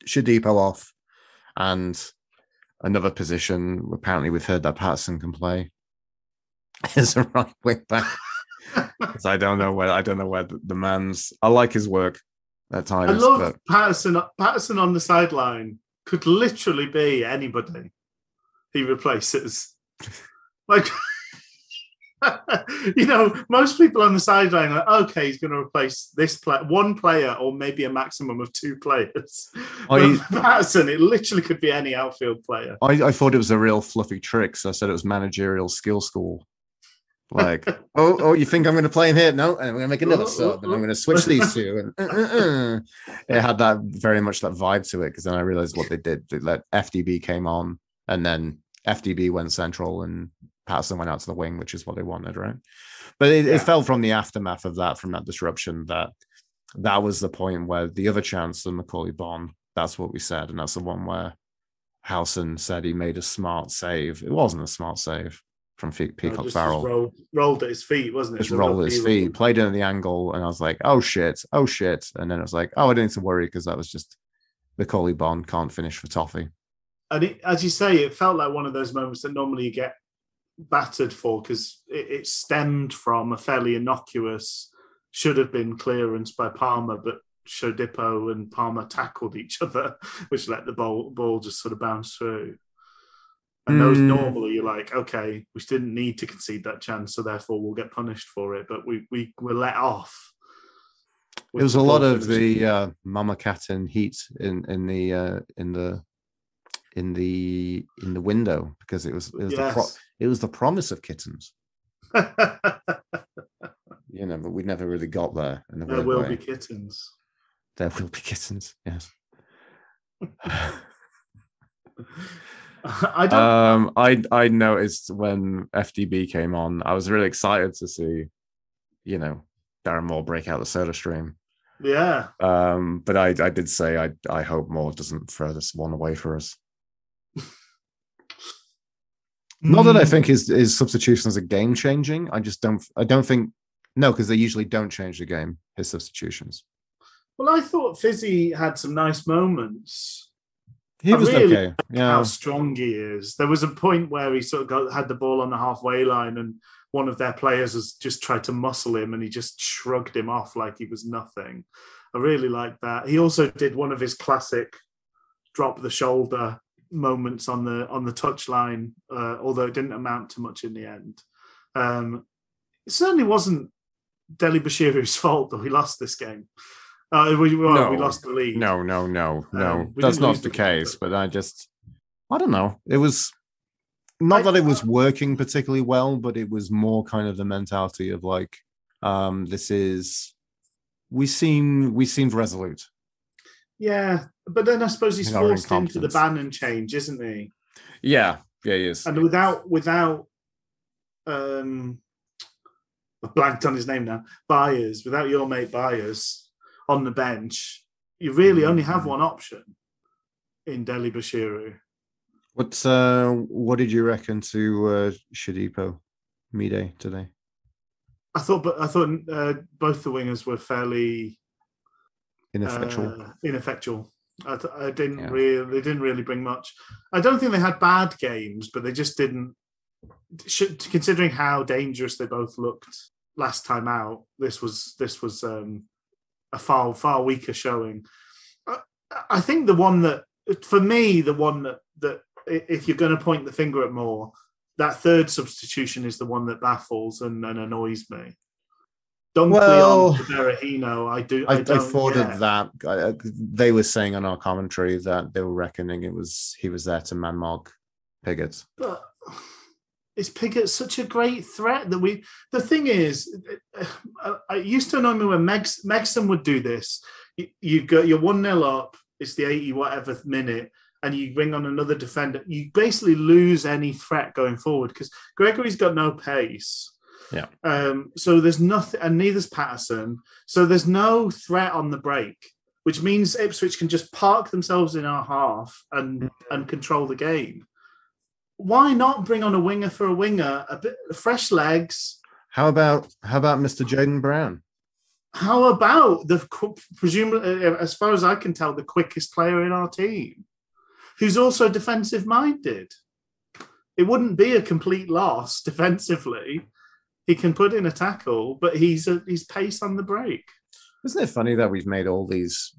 Shodipo off and another position. Apparently, we've heard that Patterson can play as a right wing back. So I don't know where the man's. I like his work at times.
I love Patterson. Patterson on the sideline could literally be anybody he replaces. Most people on the sideline are okay, he's going to replace this one player or maybe a maximum of two players. But Patterson, it literally could be any outfield player.
I thought it was a real fluffy trick, so I said it was managerial skill school. You think I'm going to play him here? No, and I'm going to make another sub, and I'm going to switch these two. And it had that very much that vibe to it, because then I realized what they did. They let FDB came on, and then FDB went central, and Patterson went out to the wing, which is what they wanted, right? But it fell from the aftermath of that, from that disruption, that was the point where the other chance, the Macaulay Bond, that's what we said, and that's the one where Howson said he made a smart save. It wasn't a smart save from Peacock Farrell.
Rolled at his feet, wasn't it?
Just rolled at his feet, played it at the angle, and I was like, oh shit. And then it was like, oh, I didn't need to worry because that was just Macaulay Bond can't finish for Toffee.
And as you say, it felt like one of those moments that normally you get battered for because it stemmed from a fairly innocuous, should have been clearance by Palmer, but Shodipo and Palmer tackled each other, which let the ball just sort of bounce through. And those normally you're like, okay, we didn't need to concede that chance, so therefore we'll get punished for it. But we were let off.
It was a lot of the Mama Cat and heat in the window because it was the promise of kittens. But we never really got there.
There will be kittens.
There will be kittens. Yes. I noticed when FDB came on, I was really excited to see, Darren Moore break out the soda stream.
Yeah.
But I did say I hope Moore doesn't throw this one away for us. Not that I think his substitutions are game changing. I don't think because they usually don't change the game, his substitutions.
Well, I thought Fizzy had some nice moments.
He was
really
okay. Yeah.
How strong he is. There was a point where he sort of had the ball on the halfway line and one of their players has just tried to muscle him and he just shrugged him off like he was nothing. I really like that. He also did one of his classic drop the shoulder moments on the touchline, although it didn't amount to much in the end. It certainly wasn't Deli Bashiru's fault that we lost this game. We lost the lead.
No. That's not the case. But I don't know. It was not that it was working particularly well, but it was more kind of the mentality of like, we seemed resolute.
Yeah, but then I suppose he's forced into the Bannon change, isn't he?
Yeah, he is.
And without I blanked on his name now, Byers, without your mate Byers on the bench, you really only have one option in Deli Bashiru.
What did you reckon to Shodipo Mide today?
I thought both the wingers were fairly ineffectual. They didn't really bring much. I don't think they had bad games, but they just didn't. Considering how dangerous they both looked last time out, this was a far weaker showing. I think the one that if you're going to point the finger at Moore, that third substitution is the one that baffles and annoys me. Dunkley on Berahino, I
thought of that. They were saying on our commentary that they were reckoning he was there to man-mark Piggott.
But is Piggott such a great threat that the thing is, it used to annoy me when Megson would do this. You're 1-0 up, it's the 80 whatever minute, and you bring on another defender. You basically lose any threat going forward because Gregory's got no pace.
Yeah.
So there's nothing, and neither's Patterson. So there's no threat on the break, which means Ipswich can just park themselves in our half and control the game. Why not bring on a winger for a winger? A bit fresh legs.
How about Mr. Jaden Brown?
How about presumably, as far as I can tell, the quickest player in our team, who's also defensive minded? It wouldn't be a complete loss defensively. He can put in a tackle, but he's pace on the break.
Isn't it funny that we've made all these?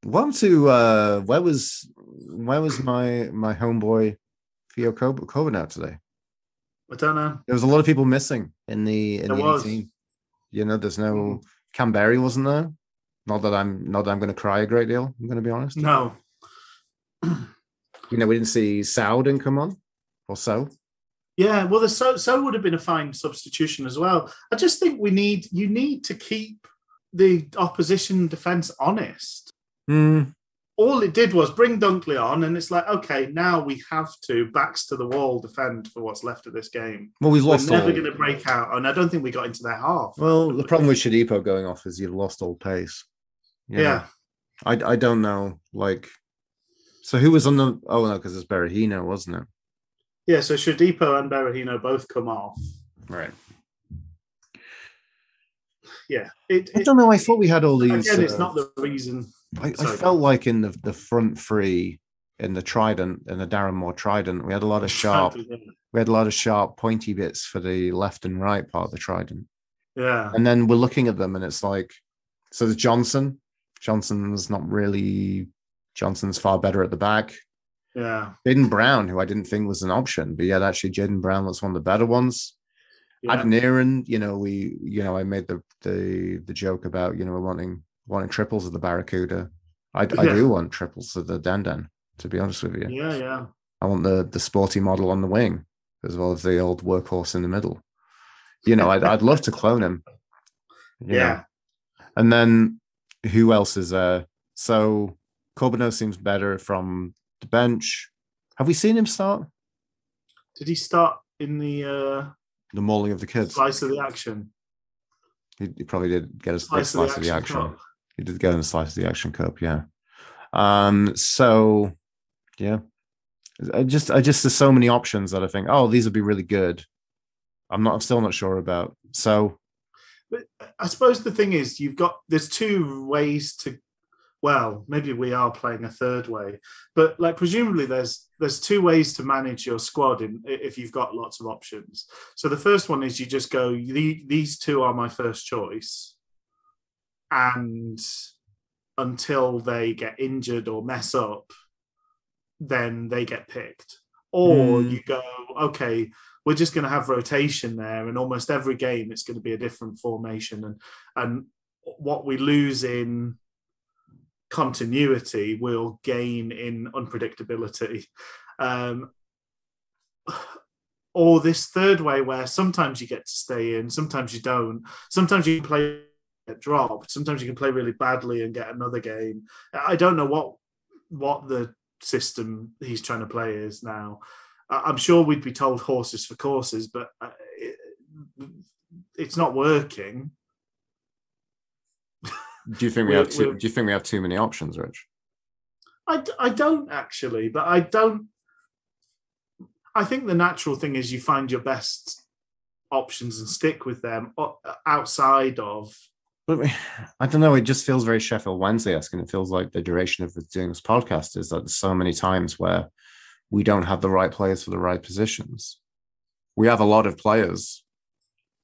Where was my homeboy Theo Coburn out today?
I don't know.
There was a lot of people missing in the 18. There's no Canberry wasn't there. Not that I'm going to cry a great deal. I'm going to be honest.
No.
We didn't see Souden come on or so.
Yeah, well, so would have been a fine substitution as well. I just think you need to keep the opposition defence honest. All it did was bring Dunkley on, and it's like, okay, now we have to backs to the wall defend for what's left of this game.
Well, we're
never going to break out, and I don't think we got into their half.
Well, the problem with Shodipo going off is you've lost all pace.
Yeah.
I don't know. Like, So who was on the? Oh no, because it's Berahino, wasn't it?
Yeah, so Shodipo and Berahino both come off.
Right.
Yeah.
I don't know. I thought we had all these.
Again, it's not the reason.
I felt like in the front three in the Trident, in the Darren Moore Trident, we had a lot of sharp. We had a lot of sharp, pointy bits for the left and right part of the Trident.
Yeah.
And then we're looking at them, and it's like, so there's Johnson. Johnson's not really. Johnson's far better at the back.
Yeah.
Jaden Brown, who I didn't think was an option, but yet actually Jaden Brown was one of the better ones.
Yeah.
Adniran, I made the joke about, wanting triples of the Barracuda. I do want triples of the Dandan, to be honest with you.
Yeah, yeah.
I want the sporty model on the wing, as well as the old workhorse in the middle. I'd love to clone him.
Yeah.
And then who else is there? So Corbeau seems better from the bench. Have we seen him start?
Did he start in the
mauling of the kids?
Slice of the action.
He probably did get a slice of the action.
Cup.
He did get in the slice of the action cup, yeah. So yeah. I just there's so many options that I think, oh, these would be really good. I'm still not sure about. So
but I suppose the thing is there's two ways to, well, maybe we are playing a third way, but like presumably there's two ways to manage your squad if you've got lots of options. So the first one is you just go, these two are my first choice, and until they get injured or mess up, then they get picked. Or you go, okay, we're just going to have rotation there, and almost every game it's going to be a different formation, and what we lose in continuity will gain in unpredictability. Or this third way where sometimes you get to stay in, sometimes you don't. Sometimes you can play get dropped. Sometimes you can play really badly and get another game. I don't know what the system he's trying to play is now. I'm sure we'd be told horses for courses, but it's not working.
Do you think we have too many options, Rich?
I don't actually, but I think the natural thing is you find your best options and stick with them outside of.
But I don't know. It just feels very Sheffield Wednesday-esque, and it feels like the duration of doing this podcast is that there's so many times where we don't have the right players for the right positions. We have a lot of players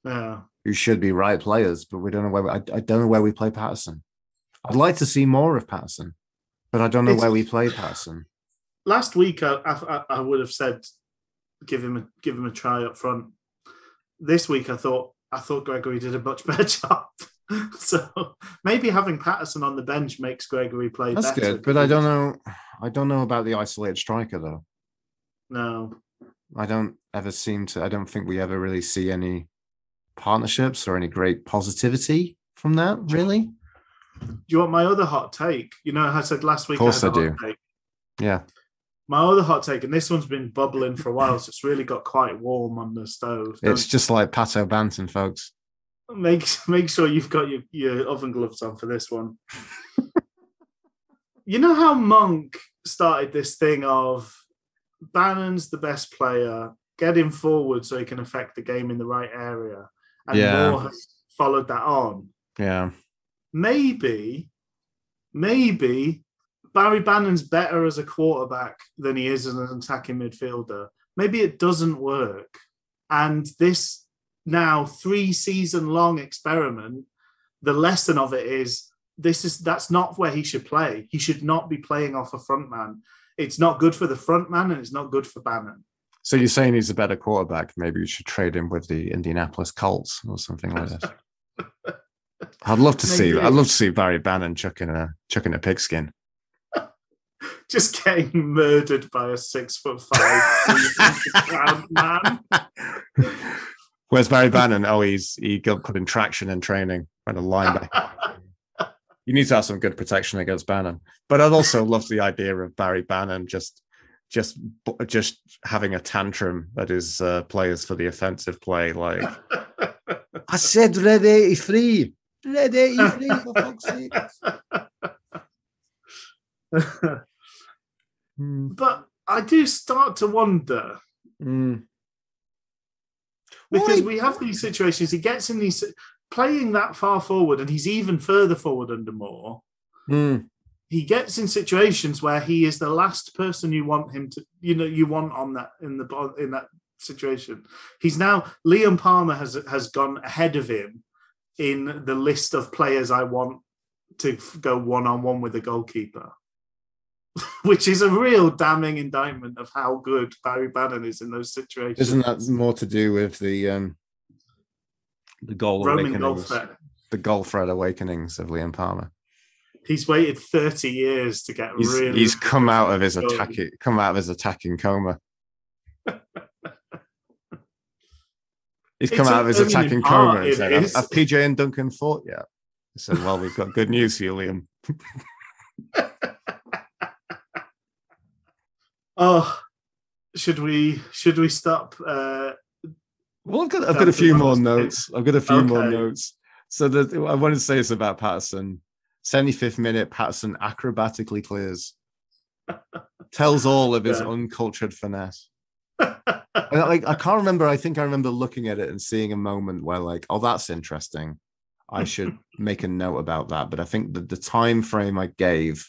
who should be right players, but we don't know where. I don't know where we play Patterson. I'd like to see more of Patterson, but I don't know where we play Patterson.
Last week, I would have said give him a try up front. This week, I thought Gregory did a much better job. So maybe having Patterson on the bench makes Gregory play better.
That's good, but I don't know. I don't know about the isolated striker though.
No,
I don't think we ever really see any partnerships or any great positivity from that. Really?
Do you want my other hot take? I said last week.
Of course I do.
Take.
Yeah.
My other hot take, and this one's been bubbling for a while, so it's really got quite warm on the stove.
It's just like Pato Banton, folks.
Make sure you've got your oven gloves on for this one. You know how Monk started this thing of Bannon's the best player, get him forward so he can affect the game in the right area, and Moore has followed that on.
Yeah.
Maybe Barry Bannon's better as a quarterback than he is as an attacking midfielder. Maybe it doesn't work. And this now 3-season-long experiment, the lesson of it is that's not where he should play. He should not be playing off a front man. It's not good for the front man, and it's not good for Bannon.
So you're saying he's a better quarterback? Maybe you should trade him with the Indianapolis Colts or something like that. I'd love to see Barry Bannon chucking a pigskin.
Just getting murdered by a 6'5" man.
Where's Barry Bannon? Oh, he got put in traction in training by the linebacker. You need to have some good protection against Bannon. But I'd also love the idea of Barry Bannon just having a tantrum at his players for the offensive play. Like, I said, red 83. Red 83, for fuck's sake.
But I do start to wonder.
Mm.
Because
Why?
we have these situations, he gets in these playing that far forward, and he's even further forward under Moore. He gets in situations where he is the last person you want him to, you want on that in that situation. He's now Liam Palmer has gone ahead of him in the list of players I want to go one-on-one with the goalkeeper, which is a real damning indictment of how good Barry Bannon is in those situations.
Isn't that more to do with the goal
Roman
awakenings, the goal thread awakenings of Liam Palmer?
He's waited 30 years to get
He's come out of his attacking coma. He's come out of his attacking coma and said, "Have PJ and Duncan fought yet?" I said, "Well, we've got good news for you, Liam."
Oh, should we stop?
Well, I've got a few more notes. More notes. So I wanted to say this about Patterson. 75th minute, Patterson acrobatically clears. Tells all of his uncultured finesse. I can't remember. I think I remember looking at it and seeing a moment where, like, oh, that's interesting. I should make a note about that. But I think that the time frame I gave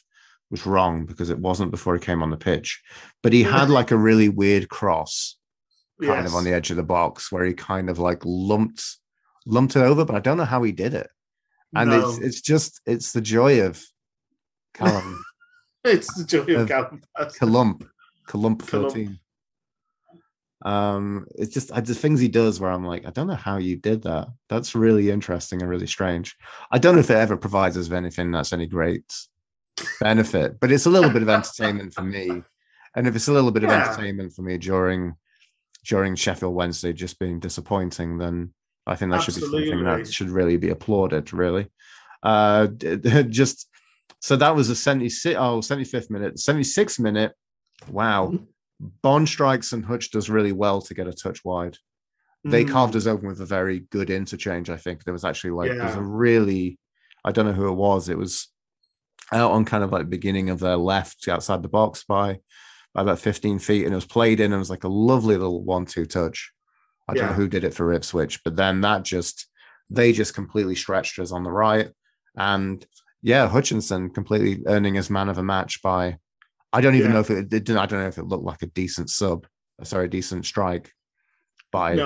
was wrong because it wasn't before he came on the pitch. But he had like a really weird cross kind of on the edge of the box where he kind of like lumped it over, but I don't know how he did it. And it's the joy of Callum.
It's the joy of Callum.
Colump 13. It's just the things he does where I'm like, I don't know how you did that. That's really interesting and really strange. I don't know if it ever provides us with anything that's any great benefit, but it's a little bit of entertainment for me. And if it's a little bit of entertainment for me during Sheffield Wednesday just being disappointing, then I think that should be something that should really be applauded, really. Just so that was a 75th minute, 76th minute. Wow. Bond strikes and Hutch does really well to get a touch wide. They carved us open with a very good interchange. I think there was actually there's a really, I don't know who it was. It was out on kind of like beginning of their left outside the box by about 15 feet, and it was played in. And it was like a lovely little 1-2 touch. I don't know who did it for Ipswich, but then they just completely stretched us on the right. And Hutchinson completely earning his man of the match by, I don't even know if it looked like a decent strike by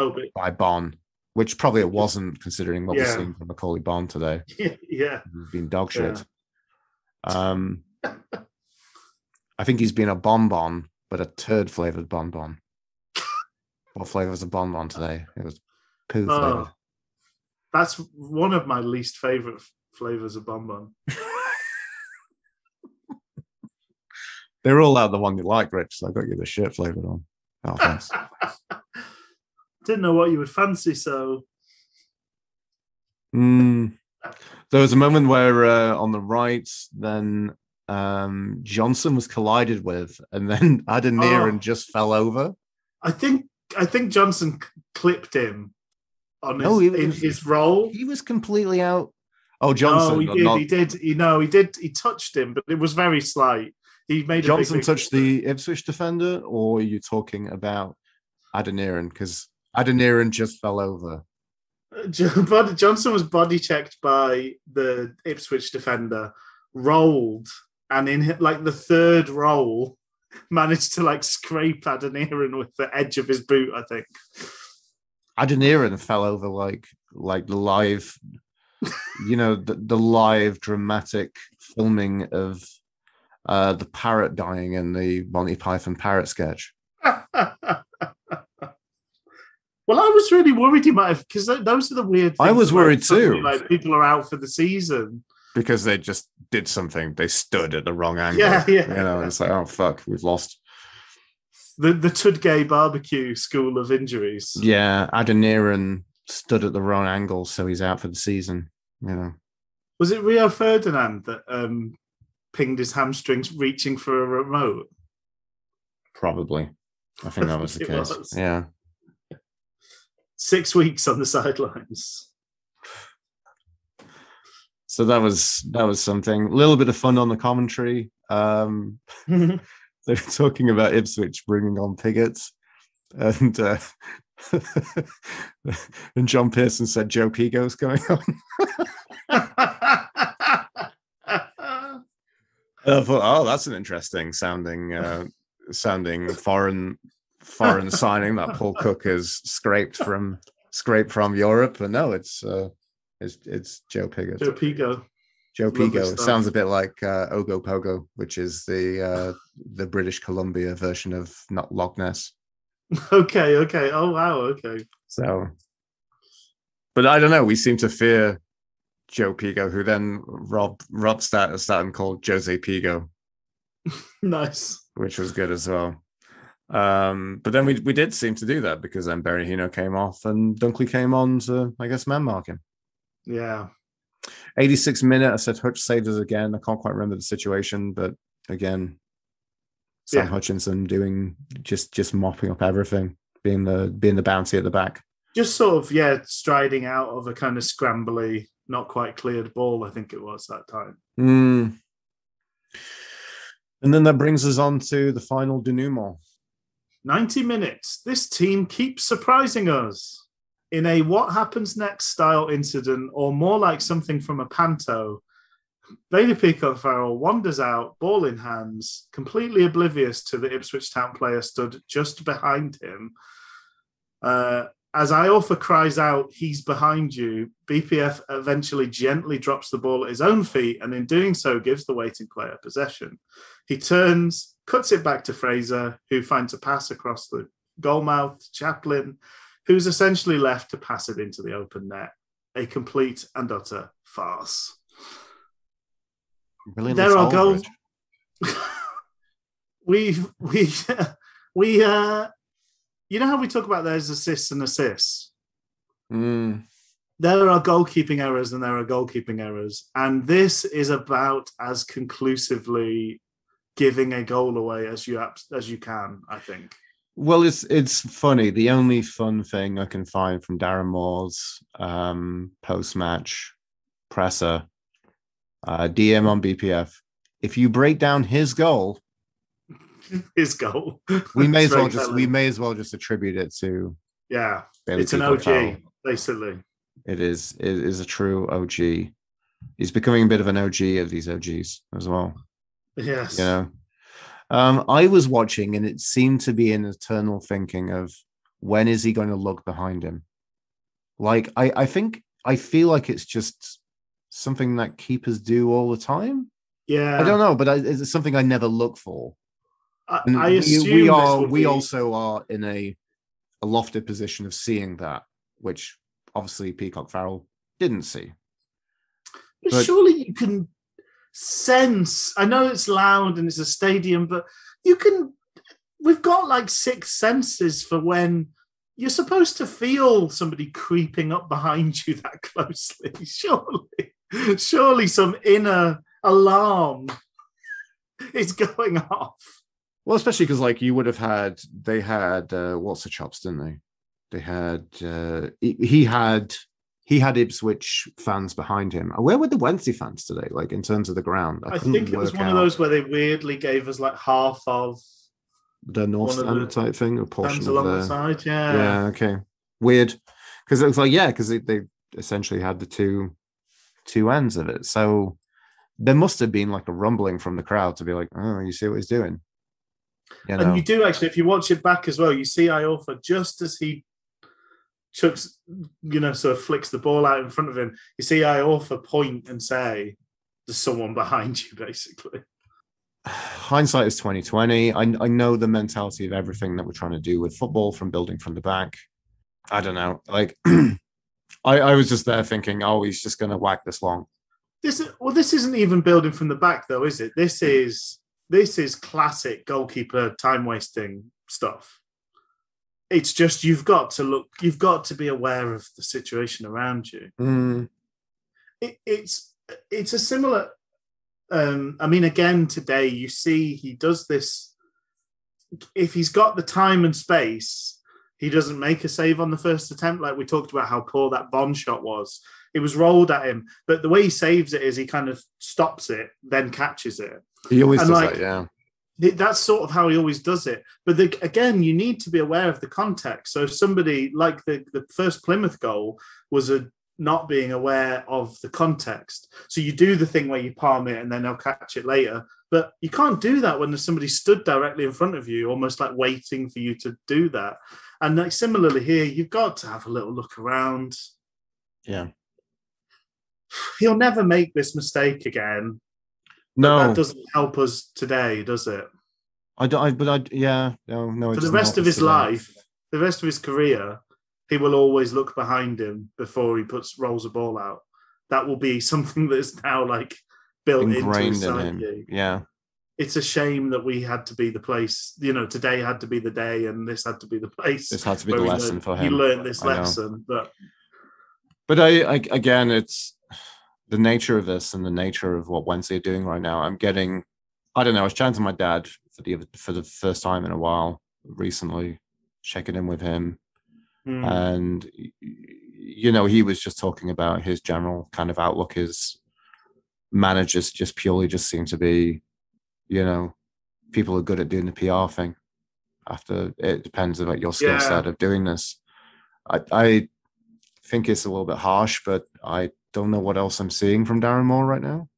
Bonn, which probably it wasn't considering what we've seen from Macaulay Bonn today.
Yeah.
He's been dog shit. I think he's been a bonbon, but a turd flavored bonbon. What flavor was a bonbon today? It was poo flavored.
That's one of my least favorite flavors of bonbon.
They're all out the one you like, Rich. So I got you the shit flavored one. Oh, thanks.
Didn't know what you would fancy, so.
There was a moment where on the right, then Johnson was collided with, and then Adeniran just fell over.
I think Johnson clipped him on his roll.
He was completely out. Oh, Johnson!
No, he did. He did. He touched him, but it was very slight. He made
Johnson touched the Ipswich defender, or are you talking about Adeniran? Because Adeniran just fell over.
Johnson was body checked by the Ipswich defender, rolled, and in like the third roll, managed to like scrape Adeniran with the edge of his boot, I think.
Adeniran fell over like the live, the live dramatic filming of the parrot dying in the Monty Python parrot sketch.
Well, I was really worried he might have, because those are the weird things.
I was worried too.
Like people are out for the season.
Because they just did something. They stood at the wrong angle.
Yeah.
It's like, oh, fuck, we've lost.
The Tudgay barbecue school of injuries.
Yeah, Adeniran stood at the wrong angle, so he's out for the season.
Was it Rio Ferdinand that pinged his hamstrings reaching for a remote?
Probably. I think that was the case. Yeah.
6 weeks on the sidelines.
So that was something. A little bit of fun on the commentary. They were talking about Ipswich bringing on Piggott, and and John Pearson said Joe Pigo's going on. I thought, oh, that's an interesting sounding foreign signing that Paul Cook has scraped from Europe. But no, it's Joe Piggott.
Joe Pigo.
Joe Pigo sounds a bit like Ogo Pogo, which is the British Columbia version of not Loch Ness.
Okay. Oh wow. Okay.
So, but I don't know. We seem to fear Joe Pigo, who then Rob Staten called Jose Pigo.
Nice,
which was good as well. But then we did seem to do that because then Berahino came off and Dunkley came on to, I guess, man mark him.
Yeah.
86th minute, I said Hutch saved us again. I can't quite remember the situation, but again, Sam Hutchinson doing just mopping up everything, being the bounty at the back. Just
sort of, striding out of a kind of scrambly, not quite cleared ball, I think it was that time.
And then that brings us on to the final denouement.
90 minutes. This team keeps surprising us in a what happens next style incident, or more like something from a panto. Bailey Peacock-Farrell wanders out, ball in hands, completely oblivious to the Ipswich Town player stood just behind him. As Iorfa cries out, "He's behind you," BPF eventually gently drops the ball at his own feet, and in doing so gives the waiting player possession. He turns, cuts it back to Fraser, who finds a pass across the goalmouth to Chaplin, who's essentially left to pass it into the open net. A complete and utter farce.
Really,
there are goals. we you know how we talk about there's assists and assists? There are goalkeeping errors and there are goalkeeping errors. And this is about as conclusively giving a goal away as you can, I think.
Well, it's funny. The only fun thing I can find from Darren Moore's post-match presser, DM on BPF, if you break down his goal, we may as well just attribute it to Bailey
it's an OG, basically.
It is a true OG. He's becoming a bit of an OG of these OGs as well.
Yes.
You know, I was watching and it seemed to be an eternal thinking of when is he going to look behind him? Like, I feel like it's just something that keepers do all the time.
Yeah.
I don't know, but it's something I never look for.
I assume
we also are in a lofted position of seeing that, which obviously Peacock-Farrell didn't see.
But surely you can sense, I know it's loud and it's a stadium, but we've got like six senses for when you're supposed to feel somebody creeping up behind you that closely. Surely some inner alarm is going off.
Well, especially because like they had what's the chops, didn't they? They had he had Ipswich fans behind him. Where were the Wednesday fans today? Like in terms of the ground,
I think it was one of those where they weirdly gave us like half of
the North Stand type thing, a portion
along the side.
Yeah, okay, weird. Because it was like because they essentially had the two ends of it. So there must have been like a rumbling from the crowd to be like, oh, you see what he's doing. You know?
And you do actually, if you watch it back as well, you see Iorfa just as he chucks, sort of flicks the ball out in front of him. You see Iorfa point and say, "There's someone behind you," basically.
Hindsight is 2020. I know the mentality of everything that we're trying to do with football, from building from the back. I don't know. Like, I was just there thinking, oh, he's just going to whack this long.
This isn't even building from the back, though, is it? This is classic goalkeeper time wasting stuff. It's just you've got to be aware of the situation around you. It's a similar. Again, today you see he does this. If he's got the time and space, he doesn't make a save on the first attempt. Like we talked about how poor that Bond shot was. It was rolled at him, but the way he saves it is he kind of stops it, then catches it.
He always does that, yeah.
That's sort of how he always does it. But again, you need to be aware of the context. So somebody like the first Plymouth goal was a not being aware of the context. So you do the thing where you palm it and then they'll catch it later. But you can't do that when there's somebody stood directly in front of you, almost like waiting for you to do that. And like similarly here, you've got to have a little look around.
Yeah.
He'll never make this mistake again.
No,
that doesn't help us today, does it?
No.
For the rest of his life, the rest of his career, he will always look behind him before he rolls a ball out. That will be something that is now like built
ingrained
into his
in
psyche.
him. Yeah.
It's a shame that we had to be the place, today had to be the day and this had to be the place.
This had to be the lesson for him.
He learned this lesson.
But I again, it's the nature of this and the nature of what Wednesday are doing right now. I don't know, I was chatting to my dad for the first time in a while recently, checking in with him. And, he was just talking about his general kind of outlook. His managers just seem to be, people are good at doing the PR thing. After it depends about your skill set of doing this. I think it's a little bit harsh, but I don't know what else I'm seeing from Darren Moore right now.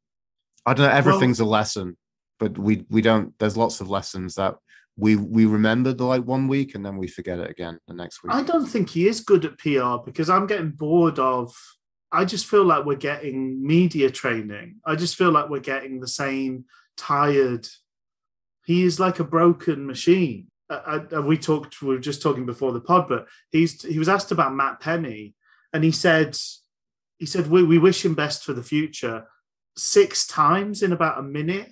I don't know. Everything's a lesson, but we don't. There's lots of lessons that we remember the 1 week and then we forget it again the next week.
I don't think he is good at PR because I'm getting bored of. I just feel like we're getting media training. I just feel like we're getting the same tired. He is like a broken machine. We were just talking before the pod, but he was asked about Matt Penny, and he said we wish him best for the future 6 times in about a minute.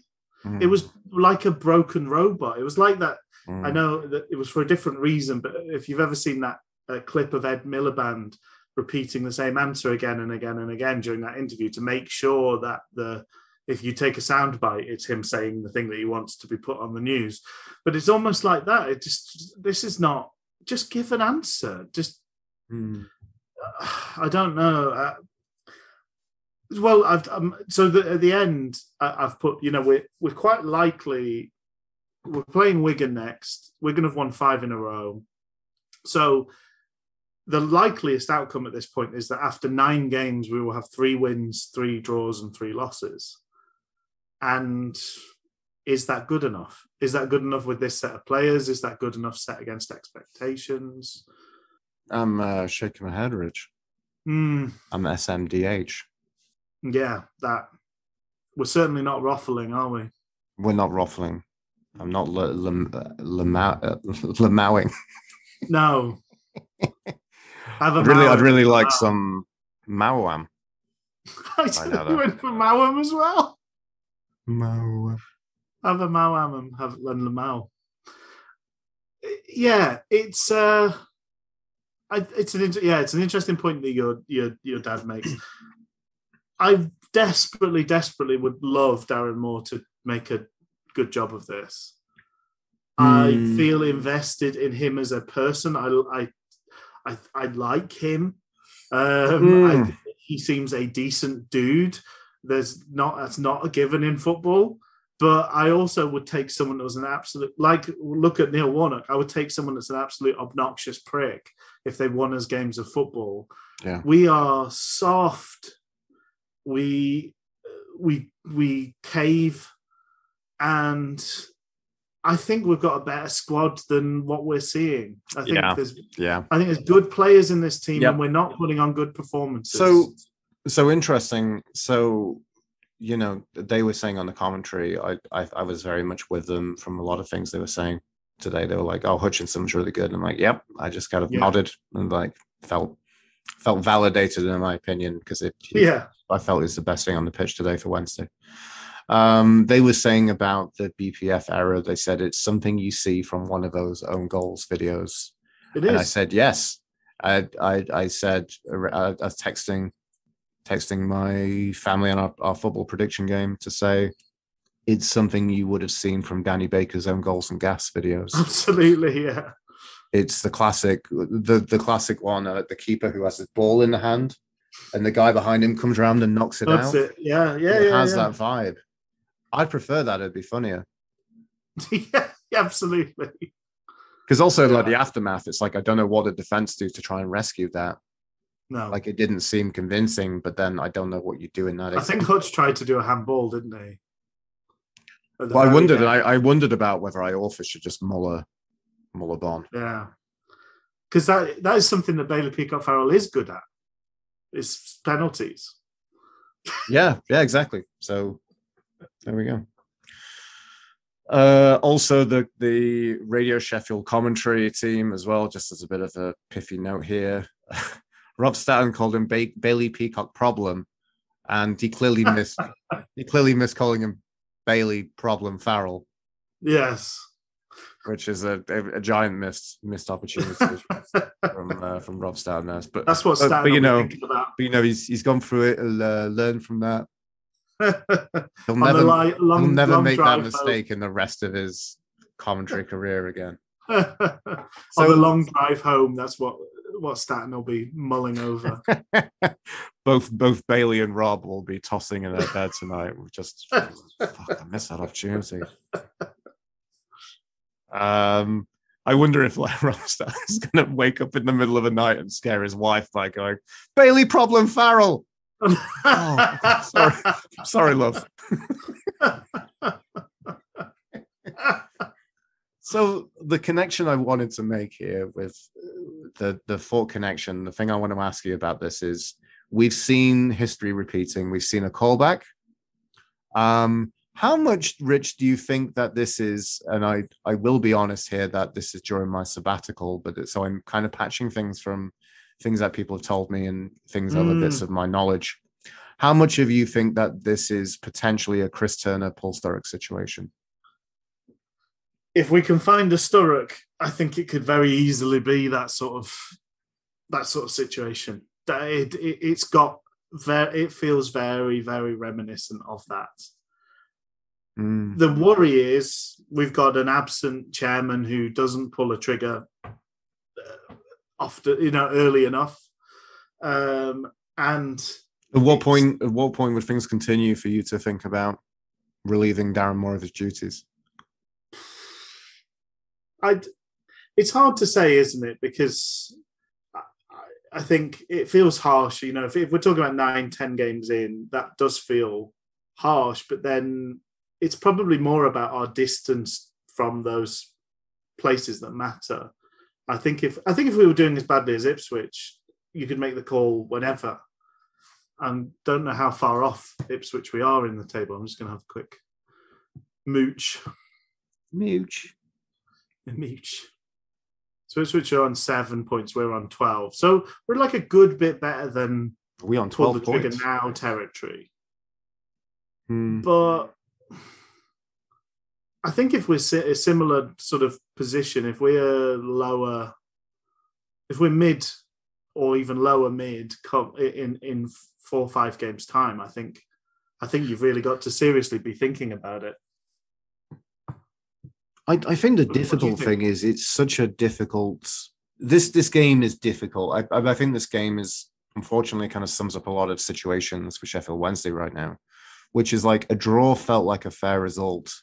It was like a broken robot. It was like that. I know that it was for a different reason, but if you've ever seen that clip of Ed Miliband repeating the same answer again and again and again during that interview to make sure that if you take a soundbite, it's him saying the thing that he wants to be put on the news. But it's almost like that. This is not, just give an answer. Just, I don't know. Well, at the end, I've put, we're quite likely, we're playing Wigan next. Wigan have won 5 in a row. So the likeliest outcome at this point is that after 9 games, we will have 3 wins, 3 draws, and 3 losses. And is that good enough? Is that good enough with this set of players? Is that good enough set against expectations?
I'm shaking my head, Rich. I'm SMDH.
Yeah, that. We're certainly not ruffling, are we?
We're not ruffling. I'm not lamowing.
No.
I'd really like some Mawam.
I went for Mawam as well.
Mawam.
Have a Mawam and have Lamau. Yeah, it's an interesting point that your dad makes. I desperately would love Darren Moore to make a good job of this. I feel invested in him as a person. I like him. He seems a decent dude. That's not a given in football. But I also would take someone that was an absolute, look at Neil Warnock. I would take someone that's an absolute obnoxious prick if they won us games of football.
Yeah.
We are soft. We cave, and I think we've got a better squad than what we're seeing. I think there's good players in this team, and we're not putting on good performances.
So interesting. So, they were saying on the commentary, I was very much with them from a lot of things they were saying today. They were like, "Oh, Hutchinson was really good." And I'm like, "Yep." I just kind of nodded and felt validated in my opinion because I felt it's the best thing on the pitch today for Wednesday. They were saying about the BPF error. They said it's something you see from one of those own goals videos.
It is.
And I said yes. I said I was texting my family on our football prediction game to say it's something you would have seen from Danny Baker's own goals and gas videos.
Absolutely, yeah.
It's the classic one, the keeper who has his ball in the hand and the guy behind him comes around and knocks it out.
That's it. Yeah.
It has that vibe. I'd prefer that. It'd be funnier.
Yeah, absolutely.
Because also, like the aftermath, it's like I don't know what the defense do to try and rescue that.
No,
Like it didn't seem convincing, but then I don't know what you do in that.
I think Hutch tried to do a handball, didn't he?
Well, I wondered about whether Iorfa should just mull a bond.
Yeah, because that is something that Bailey Peacock-Farrell is good at. Is penalties.
Yeah, exactly. So there we go. Also, the Radio Sheffield commentary team as well, just as a bit of a piffy note here. Rob Staten called him Bailey Peacock Problem, and he clearly missed calling him Bailey Problem Farrell.
Yes,
which is a giant missed opportunity from Rob Staten. But
that's what Staten thinking about.
But he's gone through it and learned from that. He'll never make that mistake in the rest of his commentary career again.
On the long drive home, that's what Staten will be mulling over.
both Bailey and Rob will be tossing in their bed tonight. Just fuck, I missed that opportunity. I wonder if Rob Staten is going to wake up in the middle of the night and scare his wife by going, Bailey Problem Farrell. Oh, sorry, love. So the connection I wanted to make here with the thought connection, the thing I want to ask you about this is we've seen history repeating. We've seen a callback. How much, Rich, do you think that this is, and I will be honest here that this is during my sabbatical, but so I'm kind of patching things from things that people have told me and things other bits of my knowledge. How much of you think that this is potentially a Chris Turner, Paul Sturrock situation?
If we can find a Sturrock, I think it could very easily be that sort of situation. It feels very, very reminiscent of that. The worry is we've got an absent chairman who doesn't pull a trigger often, early enough. And
at what point would things continue for you to think about relieving Darren Moore of his duties?
It's hard to say, isn't it? Because I think it feels harsh. If we're talking about 9-10 games in, that does feel harsh. But then it's probably more about our distance from those places that matter. I think if we were doing as badly as Ipswich, you could make the call whenever. I don't know how far off Ipswich we are in the table. I'm just going to have a quick mooch. So Ipswich are on 7 points. We're on 12. So we're like a good bit better than
we on 12
pull the trigger now territory. But I think if we're a similar sort of position, if we're lower, if we're mid or even lower mid in 4 or 5 games time, I think you've really got to seriously be thinking about it.
I think the difficult thing is it's such a difficult. This game is difficult. I think this game is unfortunately kind of sums up a lot of situations for Sheffield Wednesday right now, which is like a draw felt like a fair result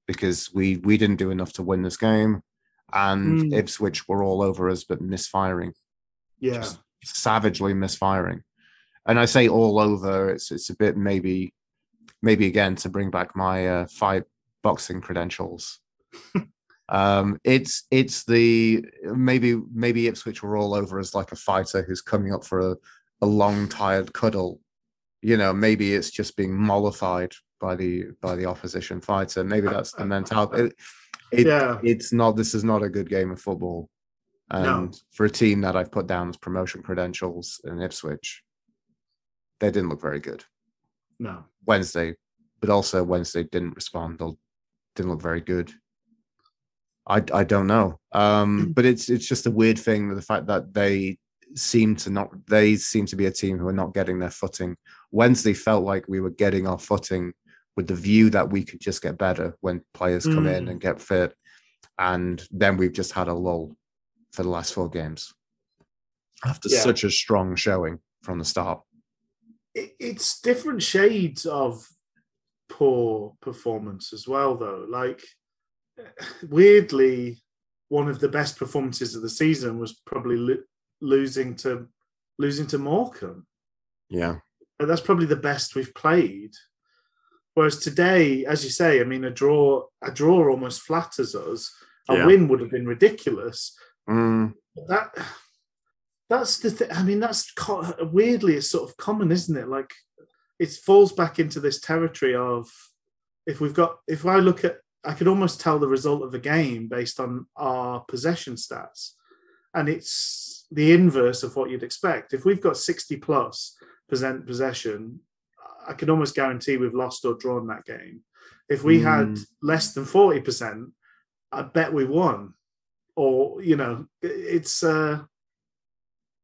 because we didn't do enough to win this game, and Ipswich were all over us but misfiring, just savagely misfiring. And I say all over. It's a bit maybe again to bring back my fight boxing credentials. It's the maybe Ipswich were all over as like a fighter who's coming up for a long tired cuddle. Maybe it's just being mollified by the opposition fighter. Maybe that's the mentality. It's not. This is not a good game of football. And for a team that I've put down as promotion credentials in Ipswich, they didn't look very good.
No.
Wednesday, but also Wednesday didn't respond. Didn't look very good. I don't know. But it's just a weird thing, the fact that they seem to be a team who are not getting their footing. Wednesday felt like we were getting our footing with the view that we could just get better when players come in and get fit. And then we've just had a lull for the last 4 games after such a strong showing from the start.
It's different shades of poor performance as well, though. Like, weirdly, one of the best performances of the season was probably losing to Morecambe.
Yeah.
But that's probably the best we've played. Whereas today, as you say, I mean, a draw almost flatters us. A win would have been ridiculous. That's the thing. I mean, that's weirdly, it's sort of common, isn't it? Like, it falls back into this territory of I could almost tell the result of the game based on our possession stats. And it's the inverse of what you'd expect. If we've got 60+ % possession, I can almost guarantee we've lost or drawn that game. If we had less than 40%, I bet we won. Or, it's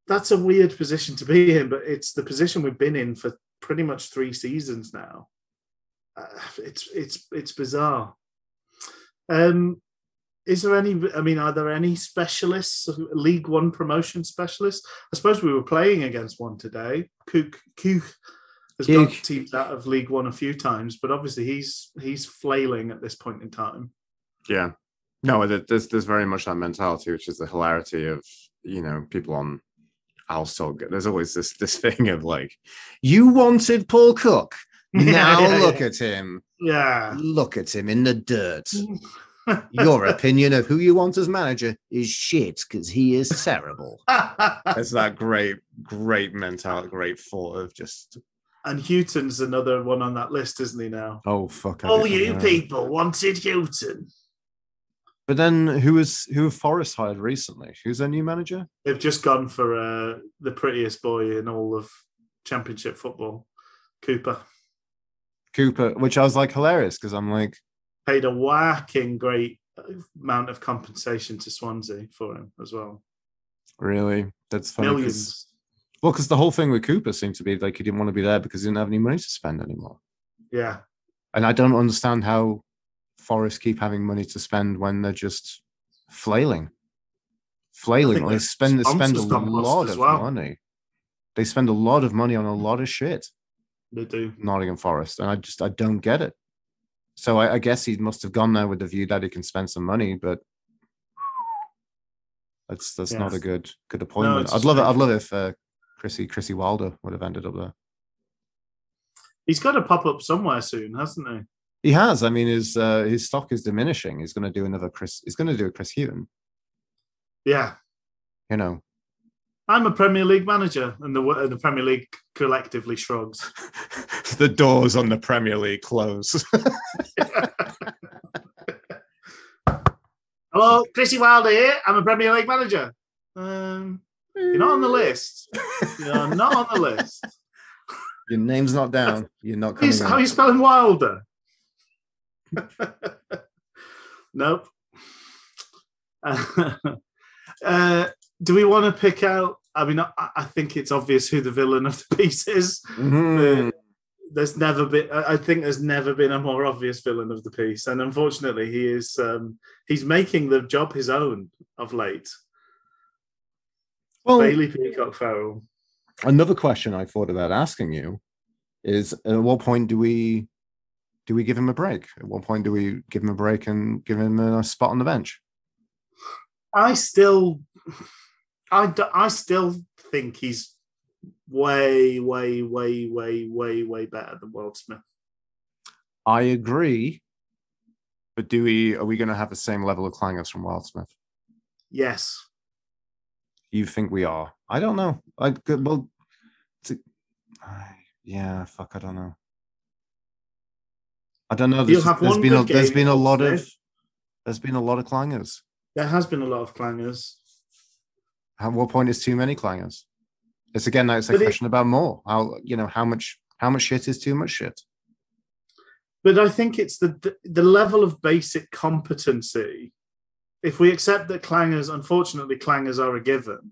that's a weird position to be in, but it's the position we've been in for pretty much 3 seasons now. It's bizarre. Is there any? I mean, are there any specialists, League One promotion specialists? I suppose we were playing against one today. Cook has got teams out of League One a few times, but obviously he's flailing at this point in time.
Yeah, no, there's very much that mentality, which is the hilarity of people on Alstalk. There's always this thing of like, you wanted Paul Cook, now look at him.
Yeah,
look at him in the dirt. Your opinion of who you want as manager is shit because he is terrible. It's that great mentality, great thought of just. And
Houghton's another one on that list, isn't he now?
Oh fuck!
All you people wanted Houghton.
But then who Forest hired recently? Who's their new manager?
They've just gone for the prettiest boy in all of Championship football, Cooper,
which I was like hilarious because I'm like.
Paid a whacking great amount of compensation to Swansea for him as well.
Really? That's funny.
Millions.
Because the whole thing with Cooper seemed to be like he didn't want to be there because he didn't have any money to spend anymore.
Yeah.
And I don't understand how Forest keep having money to spend when they're just flailing. They spend a lot of money. They spend a lot of money on a lot of shit.
They do.
Nottingham Forest. And I don't get it. So I guess he must have gone there with the view that he can spend some money, but that's not a good appointment. No, I'd love it if Chrissy Wilder would have ended up there.
He's got to pop up somewhere soon, hasn't he?
He has. I mean, his stock is diminishing. He's going to do another Chris. He's going to do a Chris Hughton.
Yeah. I'm a Premier League manager, and the Premier League collectively shrugs.
The doors on the Premier League close.
Hello, Chrissy Wilder here. I'm a Premier League manager. You're not on the list. You're not on the list.
Your name's not down. You're not coming.
How are you spelling Wilder? Nope. Do we want to pick out? I mean, I think it's obvious who the villain of the piece is. Mm-hmm. There's never been a more obvious villain of the piece, and unfortunately, he is. He's making the job his own of late. Well, Bailey Peacock Farrell.
Another question I thought about asking you is: at what point do we give him a break? At what point do we give him a break and give him a spot on the bench?
I still think he's way better than Wildsmith.
I agree, but are we going to have the same level of clangers from Wildsmith?
Yes.
You think we are? I don't know. I don't know. I don't know. There's been a lot of clangers.
There has been a lot of clangers.
At what point is too many clangers? It's again, it's a question about more. How much shit is too much shit?
But I think it's the level of basic competency. If we accept that unfortunately clangers are a given,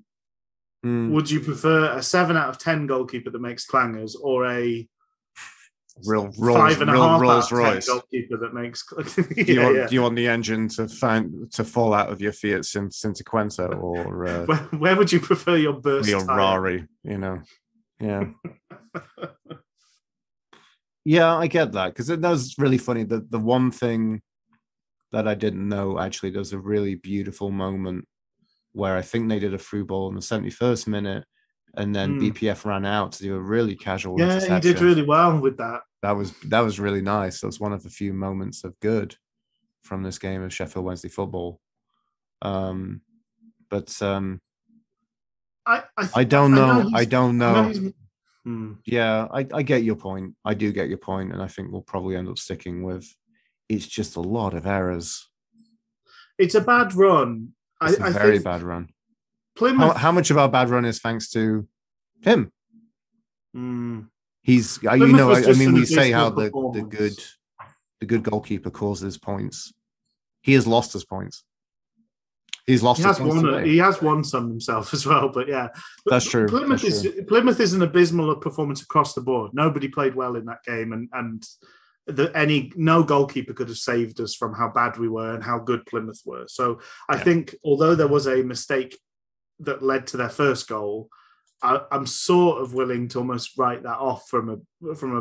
would you prefer a 7 out of 10 goalkeeper that makes clangers or a
real
5.5
Rolls Royce
goalkeeper that makes?
Do you want the engine to fall out of your Fiat Cinquecento, or
where would you prefer your burst?
Your Rari, Yeah. Yeah, I get that because that was really funny. The one thing that I didn't know actually, there's a really beautiful moment where I think they did a through ball in the 71st minute, and then BPF ran out to do a really casual
Yeah, he did really well with that.
That was really nice. That was one of the few moments of good from this game of Sheffield Wednesday football. But I don't know. I don't know. Yeah, I get your point. I do get your point, and I think we'll probably end up sticking with it's just a lot of errors.
It's a bad run.
It's a very bad run.
Plymouth.
How much of our bad run is thanks to him? He's, I mean, we say how the good goalkeeper causes points. He has lost his points. He has won some himself as well, but yeah, that's true.
Plymouth is an abysmal performance across the board. Nobody played well in that game, and no goalkeeper could have saved us from how bad we were and how good Plymouth were. So I think although there was a mistake that led to their first goal, I'm sort of willing to almost write that off from a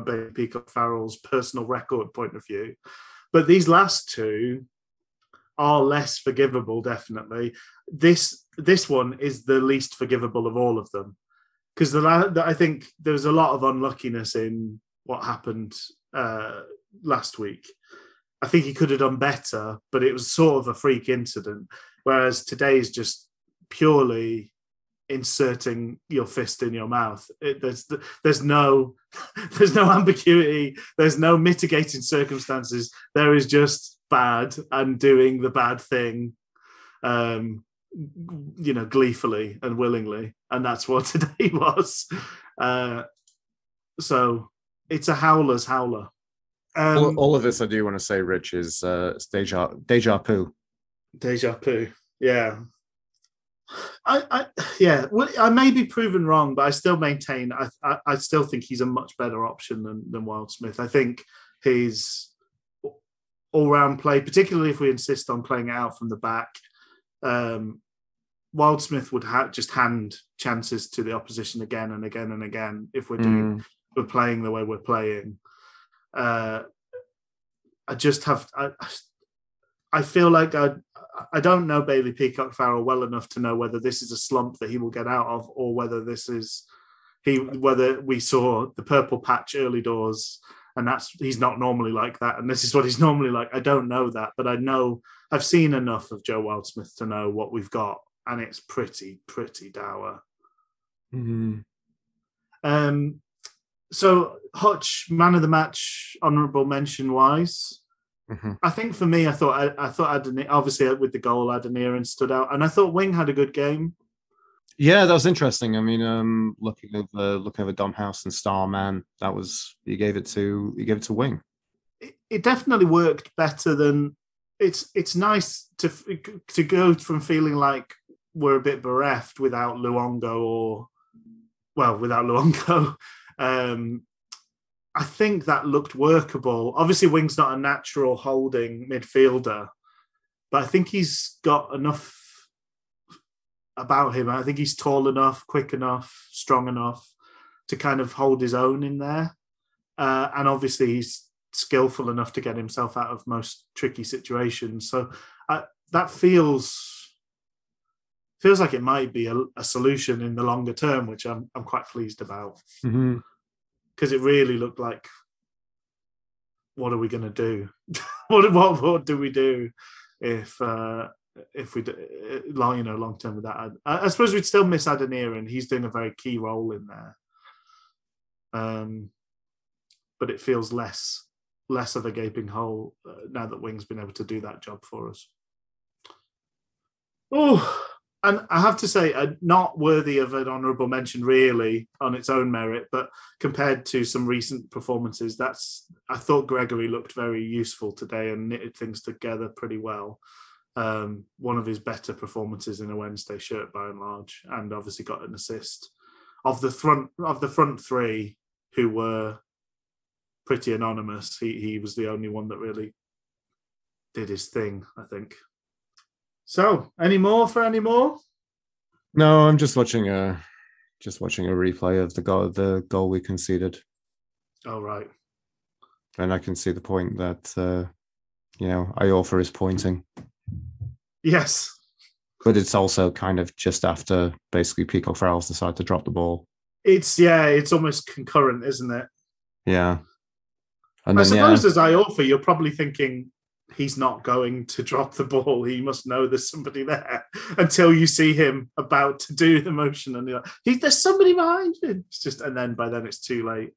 Bailey Peacock Farrell's personal record point of view. But these last two are less forgivable, definitely. This one is the least forgivable of all of them, because I think there was a lot of unluckiness in what happened last week. I think he could have done better, but it was sort of a freak incident, whereas today is just purely inserting your fist in your mouth. There's no ambiguity, there's no mitigating circumstances. There is just bad and doing the bad thing, gleefully and willingly, and that's what today was. So it's a howler's howler.
All of this, I do want to say, Rich, is Déjà Poo.
Déjà Poo, yeah. I may be proven wrong, but I still maintain I still think he's a much better option than Wildsmith. I think his all-round play, particularly if we insist on playing it out from the back, Wildsmith would just hand chances to the opposition again and again and again if we're playing the way we're playing. I feel like I don't know Bailey Peacock Farrell well enough to know whether this is a slump that he will get out of, or whether whether we saw the purple patch early doors and he's not normally like that, and this is what he's normally like. I don't know that, but I know I've seen enough of Joe Wildsmith to know what we've got, and it's pretty dour. So Hutch, man of the match, honourable mention wise. I think for me, I thought Adeniran, obviously with the goal, Adeniran stood out, and I thought Wing had a good game.
Yeah, that was interesting. I mean, looking over Dom House and Starman, you gave it to Wing.
It definitely worked better than it's nice to go from feeling like we're a bit bereft without Luongo. I think that looked workable. Obviously, Wing's not a natural holding midfielder, but I think he's got enough about him. I think he's tall enough, quick enough, strong enough to kind of hold his own in there. And obviously, he's skillful enough to get himself out of most tricky situations. So that feels like it might be a solution in the longer term, which I'm quite pleased about. Because it really looked like, what are we going to do? what do we do if we do, long term with that? I suppose we'd still miss Adeniran. He's doing a very key role in there, but it feels less of a gaping hole now that Wing's been able to do that job for us. Oh. And I have to say, not worthy of an honourable mention really on its own merit, but compared to some recent performances, I thought Gregory looked very useful today and knitted things together pretty well. One of his better performances in a Wednesday shirt by and large, and obviously got an assist. Of the front three who were pretty anonymous, he was the only one that really did his thing, I think. So, any more? No,
I'm just watching a replay of the goal we conceded.
Oh, right.
And I can see the point that, Iorfa is pointing.
Yes.
But it's also kind of just after basically Peacock Farrell's decide to drop the ball.
It's almost concurrent, isn't it?
Yeah.
And I suppose as Iorfa, you're probably thinking he's not going to drop the ball. He must know there's somebody there until you see him about to do the motion and you're like, there's somebody behind him. It's just, and then by then it's too late.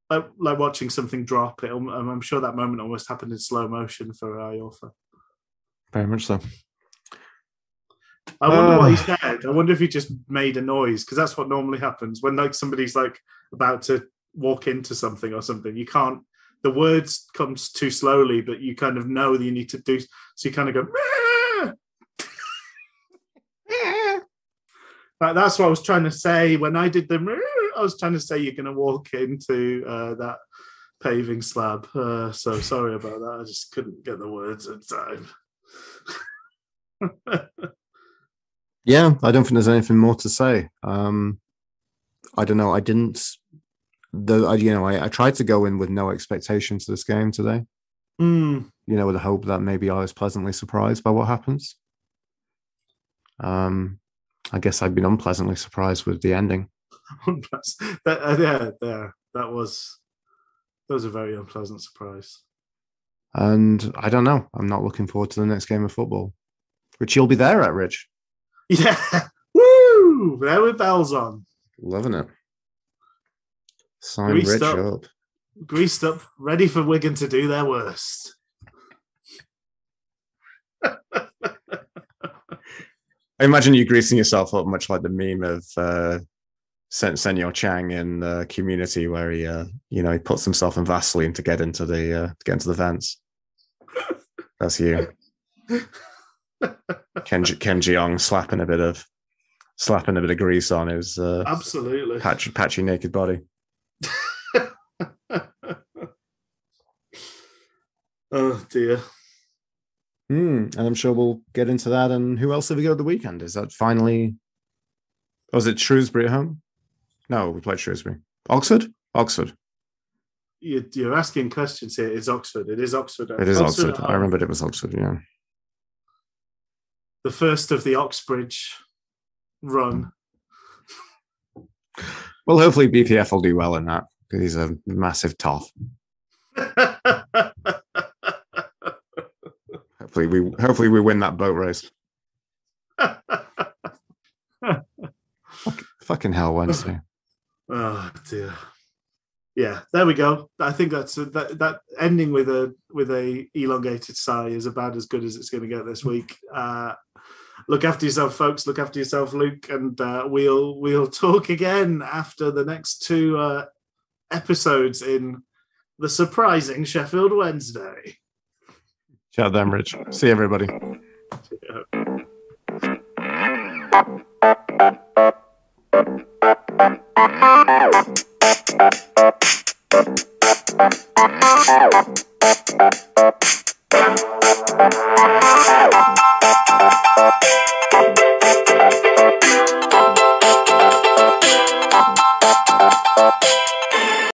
Like watching something drop. I'm sure that moment almost happened in slow motion for Iorfa.
Very much so.
I wonder what he said. I wonder if he just made a noise, because that's what normally happens when like somebody's like about to walk into something or something. You can't. The words comes too slowly, but you kind of know that you need to do. So you kind of go. Like, that's what I was trying to say when I did the. I was trying to say you're going to walk into that paving slab. So sorry about that. I just couldn't get the words in time.
Yeah, I don't think there's anything more to say. I don't know. I didn't. I tried to go in with no expectation to this game today. With the hope that maybe I was pleasantly surprised by what happens. I guess I've been unpleasantly surprised with the ending. That
was a very unpleasant surprise.
And I don't know. I'm not looking forward to the next game of football. Rich, you'll be there at Rich.
Yeah. Woo! There with bells on.
Loving it. Sign Rich up.
Greased up, ready for Wigan to do their worst.
I imagine you greasing yourself up much like the meme of Senor Chang in Community, where he puts himself in Vaseline to get into the vents. That's you. Ken Jeong slapping a bit of grease on his
absolutely
patchy naked body.
Oh dear.
And I'm sure we'll get into that. And who else have we got at the weekend? Is that finally? Was it Shrewsbury at home? No, we played Shrewsbury. Oxford.
You're asking questions here. It's Oxford. It is Oxford.
It is Oxford. I remembered it was Oxford. Yeah.
The first of the Oxbridge run.
Well, hopefully BPF will do well in that, because he's a massive toff. Hopefully we win that boat race. Fucking hell, Wednesday.
Oh dear. Yeah, there we go. I think that ending with a elongated sigh is about as good as it's going to get this week. Look after yourself, folks. Look after yourself, Luke, and we'll talk again after the next two episodes in the surprising Sheffield Wednesday.
Ciao then, Rich. See everybody.
Yeah.